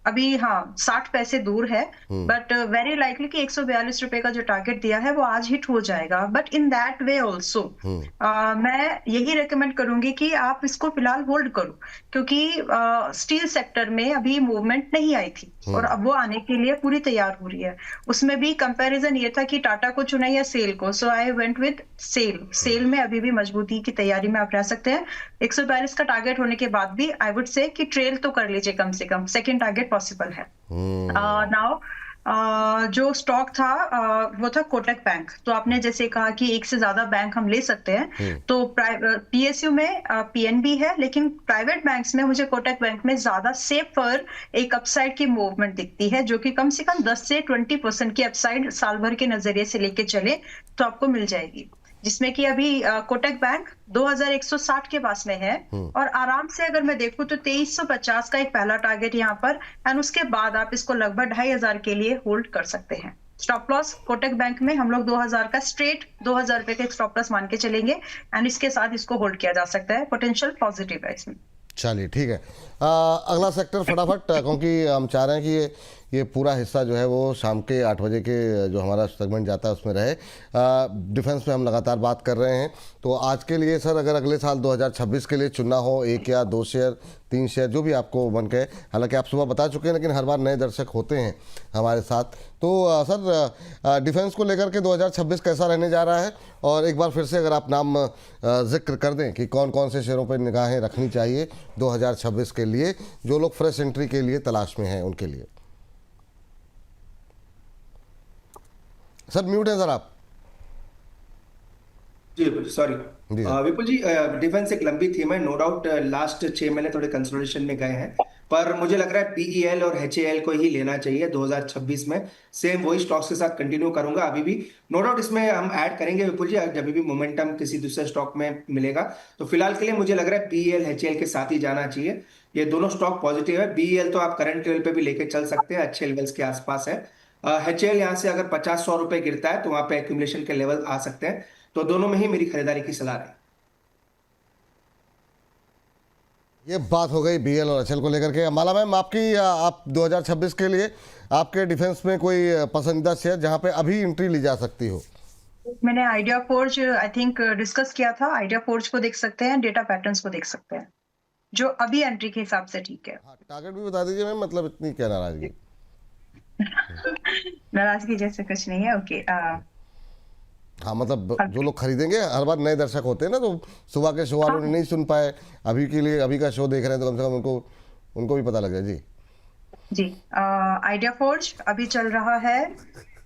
अभी हाँ 60 पैसे दूर है, बट वेरी लाइकली कि 142 रुपए का जो टारगेट दिया है वो आज हिट हो जाएगा। But in that way also मैं यही रेकमेंड करूंगी कि आप इसको फिलहाल होल्ड करो, क्योंकि स्टील सेक्टर में अभी मूवमेंट नहीं आई थी। और अब वो आने के लिए पूरी तैयार हो रही है। उसमें भी कंपैरिजन ये था कि टाटा को चुना या सेल को, so I went with SAIL. SAIL में अभी भी मजबूती की तैयारी में आप रह सकते हैं। 142 का टारगेट होने के बाद भी आई वुड से कि ट्रेल तो कर लीजिए, कम से कम सेकंड टारगेट पॉसिबल है। नाउ जो स्टॉक था वो था कोटक बैंक। तो आपने जैसे कहा कि एक से ज्यादा बैंक हम ले सकते हैं, तो पीएसयू में पीएनबी है, लेकिन प्राइवेट बैंक्स में मुझे कोटक बैंक में ज्यादा सेफर एक अपसाइड की मूवमेंट दिखती है, जो कि कम से कम 10 से 20% की अपसाइड साल भर के नजरिए से लेके चले तो आपको मिल जाएगी। जिसमें कि अभी कोटक बैंक 2160 के पास में है, और आराम से अगर मैं देखूं तो 2350 का एक पहला टारगेट यहाँ पर, एंड उसके बाद आप इसको लगभग 2500 के लिए होल्ड कर सकते हैं। स्टॉप लॉस कोटक बैंक में हम लोग 2000 का स्ट्रेट 2000 रुपए का एक स्टॉप लॉस मान के चलेंगे, एंड इसके साथ इसको होल्ड किया जा सकता है। पोटेंशियल पॉजिटिव है इसमें। चलिए ठीक है। अगला सेक्टर फटाफट, क्योंकि हम चाह रहे हैं कि ये पूरा हिस्सा जो है वो शाम के 8 बजे के जो हमारा सेगमेंट जाता है उसमें रहे। डिफेंस में हम लगातार बात कर रहे हैं, तो आज के लिए सर अगर अगले साल 2026 के लिए चुनना हो, 1 या 2 शेयर 3 शेयर जो भी आपको बन के, हालांकि आप सुबह बता चुके हैं लेकिन हर बार नए दर्शक होते हैं हमारे साथ, तो सर डिफेंस को लेकर के 2026 कैसा रहने जा रहा है, और एक बार फिर से अगर आप नाम जिक्र कर दें कि कौन कौन से शेयरों पर निगाहें रखनी चाहिए 2026 के लिए, जो लोग फ्रेश एंट्री के लिए तलाश में हैं उनके लिए। सर म्यूट है सर आप। जी सॉरी विपुल जी, डिफेंस एक लंबी थीम है, नो डाउट। लास्ट 6 महीने थोड़े कंसोलिडेशन में गए हैं, पर मुझे लग रहा है पीईएल और एचएएल को ही लेना चाहिए 2026 में। सेम वही स्टॉक्स के साथ कंटिन्यू करूंगा अभी भी। नो डाउट इसमें हम ऐड करेंगे विपुल जी, जब भी मोमेंटम किसी दूसरे स्टॉक में मिलेगा। तो फिलहाल के लिए मुझे लग रहा है पीईएल एचएएल के साथ ही जाना चाहिए। ये दोनों स्टॉक पॉजिटिव है। बीईएल तो आप करंट लेवल पे भी लेके चल सकते हैं, अच्छे लेवल्स के आसपास है। एचएएल यहाँ से अगर 50-100 रुपए गिरता है तो वहां पे एक्यूमुलेशन के लेवल आ सकते हैं। तो दोनों में ही मेरी खरीदारी की सलाह रही। ये बात हो गई बीएल और एचएल को लेकर के। माला मैम, आपकी आप 2026 के लिए आपके डिफेंस में कोई पसंदीदा शेयर जहां पे अभी एंट्री ली जा सकती हो? मैंने idea forge I think discuss किया था। आइडिया फोर्ज को देख सकते हैं, डेटा पैटर्न्स को देख सकते हैं, जो अभी एंट्री के हिसाब से ठीक है। टारगेट भी बता दीजिए मैम, मतलब इतनी क्या नाराजगी? नाराजगी जैसे कुछ नहीं है। ओके हाँ, मतलब जो लोग खरीदेंगे, हर बार नए दर्शक होते हैं ना, तो सुबह के शो वालों ने नहीं सुन पाए, अभी के लिए अभी का शो देख रहे हैं, तो कम से कम उनको भी पता लगे। जी आइडिया फोर्ज अभी चल रहा है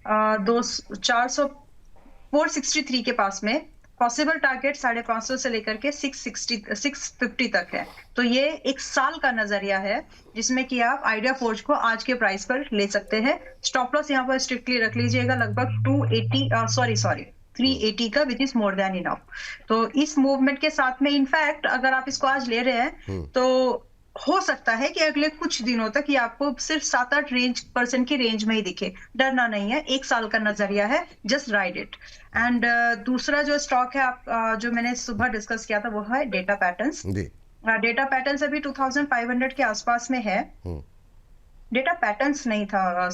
463 के पास में। पॉसिबल टारगेट 550 से लेकर के 650 तक है। तो ये एक साल का नजरिया है, जिसमें कि आप आइडिया फोर्ज को आज के प्राइस पर ले सकते हैं। स्टॉप लॉस यहाँ पर स्ट्रिक्टली रख लीजिएगा, लगभग 380 का, which is more than enough. तो इस मूवमेंट के साथ में इनफैक्ट अगर आप इसको आज ले रहे हैं तो हो सकता है कि अगले कुछ दिनों तक ये आपको सिर्फ 7-8% की रेंज में ही दिखे। डरना नहीं है, एक साल का नजरिया है, जस्ट राइड इट। एंड दूसरा जो स्टॉक है आप जो मैंने सुबह डिस्कस किया था वो है डेटा पैटर्न्स। डेटा पैटर्न्स अभी 2500 के आसपास में है। डेटा पैटर्न्स नहीं था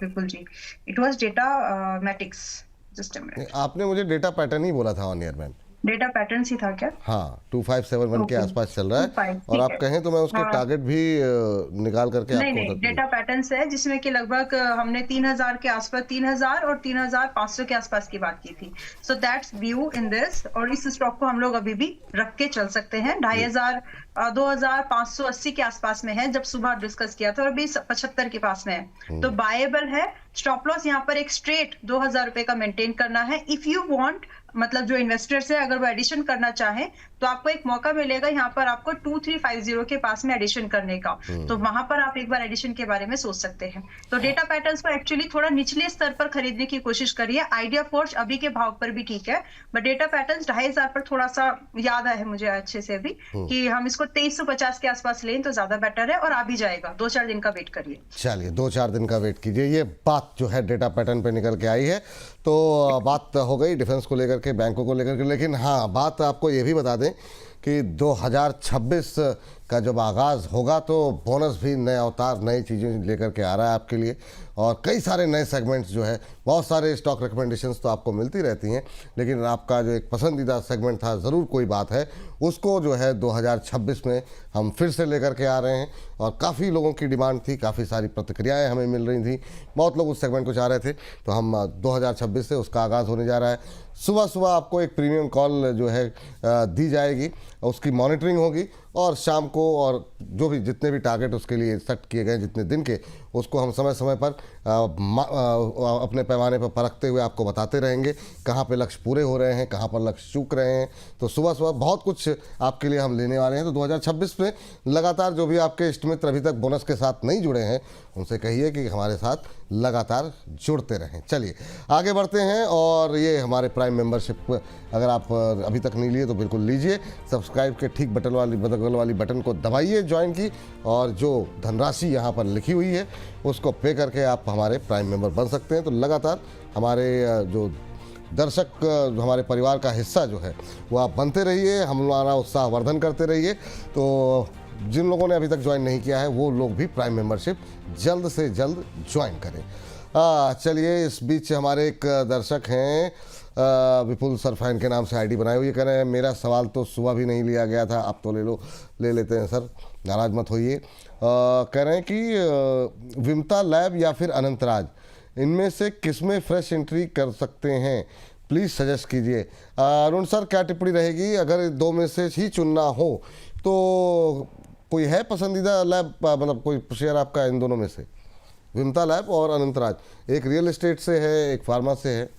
Vipul ji, it was Datamatics. Just a minute, आपने मुझे डेटा पैटर्न ही बोला था on air ma'am. Data Patterns ही था क्या? हाँ, 2571 के आसपास चल रहा है, और आप कहें तो मैं उसके टारगेट भी निकाल करके आपको नहीं, डेटा पैटर्न्स है जिसमें कि लगभग हमने 3000 के आसपास, 3000 और 3500 के आसपास की बात की थी। So that's view in this, और इस स्टॉक को हम लोग अभी भी रख के चल सकते हैं। 2580 के आसपास में है, जब सुबह डिस्कस किया था, और अभी 75 के पास में है, तो बायेबल है। स्टॉप लॉस यहाँ पर एक स्ट्रेट 2000 रुपए का मेंटेन करना है। इफ यू वांट, मतलब जो इन्वेस्टर्स है अगर वो एडिशन करना चाहें तो आपको एक मौका मिलेगा यहाँ पर आपको 2350 के पास में एडिशन करने का। तो वहां पर आप एक बार एडिशन के बारे में सोच सकते हैं। तो डेटा पैटर्न्स को एक्चुअली थोड़ा निचले स्तर पर खरीदने की कोशिश करिए। आइडिया फोर्ज अभी के भाव पर भी ठीक है, बट डेटा पैटर्न्स 2500 पर थोड़ा सा याद है मुझे अच्छे से अभी कि हम इसको 2350 के आसपास लें तो ज्यादा बेटर है, और आ भी जाएगा। 2-4 दिन का वेट करिए। चलिए 2-4 दिन का वेट कीजिए। ये बात जो है डेटा पैटर्न पे निकल के आई है। तो बात हो गई डिफेंस को लेकर के, बैंकों को लेकर के, लेकिन हाँ, बात आपको ये भी बता दें कि 2026 का जब आगाज़ होगा तो बोनस भी नए अवतार, नई चीज़ें लेकर के आ रहा है आपके लिए, और कई सारे नए सेगमेंट्स जो है, बहुत सारे स्टॉक रिकमेंडेशंस तो आपको मिलती रहती हैं, लेकिन आपका जो एक पसंदीदा सेगमेंट था ज़रूर कोई बात है, उसको जो है 2026 में हम फिर से लेकर के आ रहे हैं। और काफ़ी लोगों की डिमांड थी, काफ़ी सारी प्रतिक्रियाएं हमें मिल रही थी, बहुत लोग उस सेगमेंट को चाह रहे थे, तो हम 2026 से उसका आगाज़ होने जा रहा है। सुबह सुबह आपको एक प्रीमियम कॉल जो है दी जाएगी, उसकी मॉनिटरिंग होगी, और शाम को और जो भी जितने भी टारगेट उसके लिए सेट किए गए जितने दिन के, उसको हम समय समय पर अपने पैमाने पर परखते हुए आपको बताते रहेंगे कहाँ पे लक्ष्य पूरे हो रहे हैं, कहाँ पर लक्ष्य चूक रहे हैं। तो सुबह सुबह बहुत कुछ आपके लिए हम लेने वाले हैं। तो 2026 में लगातार जो भी आपके इष्ट मित्र अभी तक बोनस के साथ नहीं जुड़े हैं, उनसे कहिए कि हमारे साथ लगातार जुड़ते रहें। चलिए आगे बढ़ते हैं, और ये हमारे प्राइम मेंबरशिप अगर आप अभी तक नहीं लिए तो बिल्कुल लीजिए। सब्सक्राइब के ठीक बगल वाली बटन को दबाइए ज्वाइन की, और जो धनराशि यहाँ पर लिखी हुई है उसको पे करके आप हमारे प्राइम मेंबर बन सकते हैं। तो लगातार हमारे जो दर्शक, हमारे परिवार का हिस्सा जो है वो आप बनते रहिए, हमारा उत्साह वर्धन करते रहिए। तो जिन लोगों ने अभी तक ज्वाइन नहीं किया है वो लोग भी प्राइम मेंबरशिप जल्द से जल्द ज्वाइन करें। चलिए, इस बीच हमारे एक दर्शक हैं विपुल सरफैन के नाम से आईडी बनाई हुई, कह रहे हैं मेरा सवाल तो सुबह भी नहीं लिया गया था, आप तो ले लेते हैं सर, नाराज मत होइए। कह रहे हैं कि विमता लैब या फिर अनंतराज, इनमें से किसमें फ्रेश एंट्री कर सकते हैं, प्लीज़ सजेस्ट कीजिए। अरुण सर, क्या टिप्पणी रहेगी अगर दो में से ही चुनना हो तो? कोई है पसंदीदा लैब, मतलब कोई शेयर आपका इन दोनों में से? विमता लैब और अनंतराज, एक रियल एस्टेट से है, एक फार्मा से है।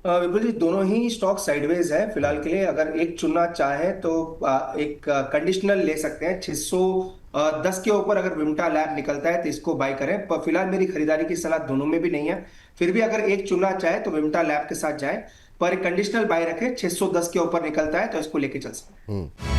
विपुल जी, दोनों ही स्टॉक साइडवेज है फिलहाल के लिए। अगर एक चुनना चाहे तो एक कंडीशनल ले सकते हैं 610 के ऊपर। अगर विमटा लैब निकलता है तो इसको बाय करें, पर फिलहाल मेरी खरीदारी की सलाह दोनों में भी नहीं है। फिर भी अगर एक चुनना चाहे तो विमटा लैब के साथ जाए, पर कंडीशनल बाय रखें, 610 के ऊपर निकलता है तो इसको लेके चल सकते हैं।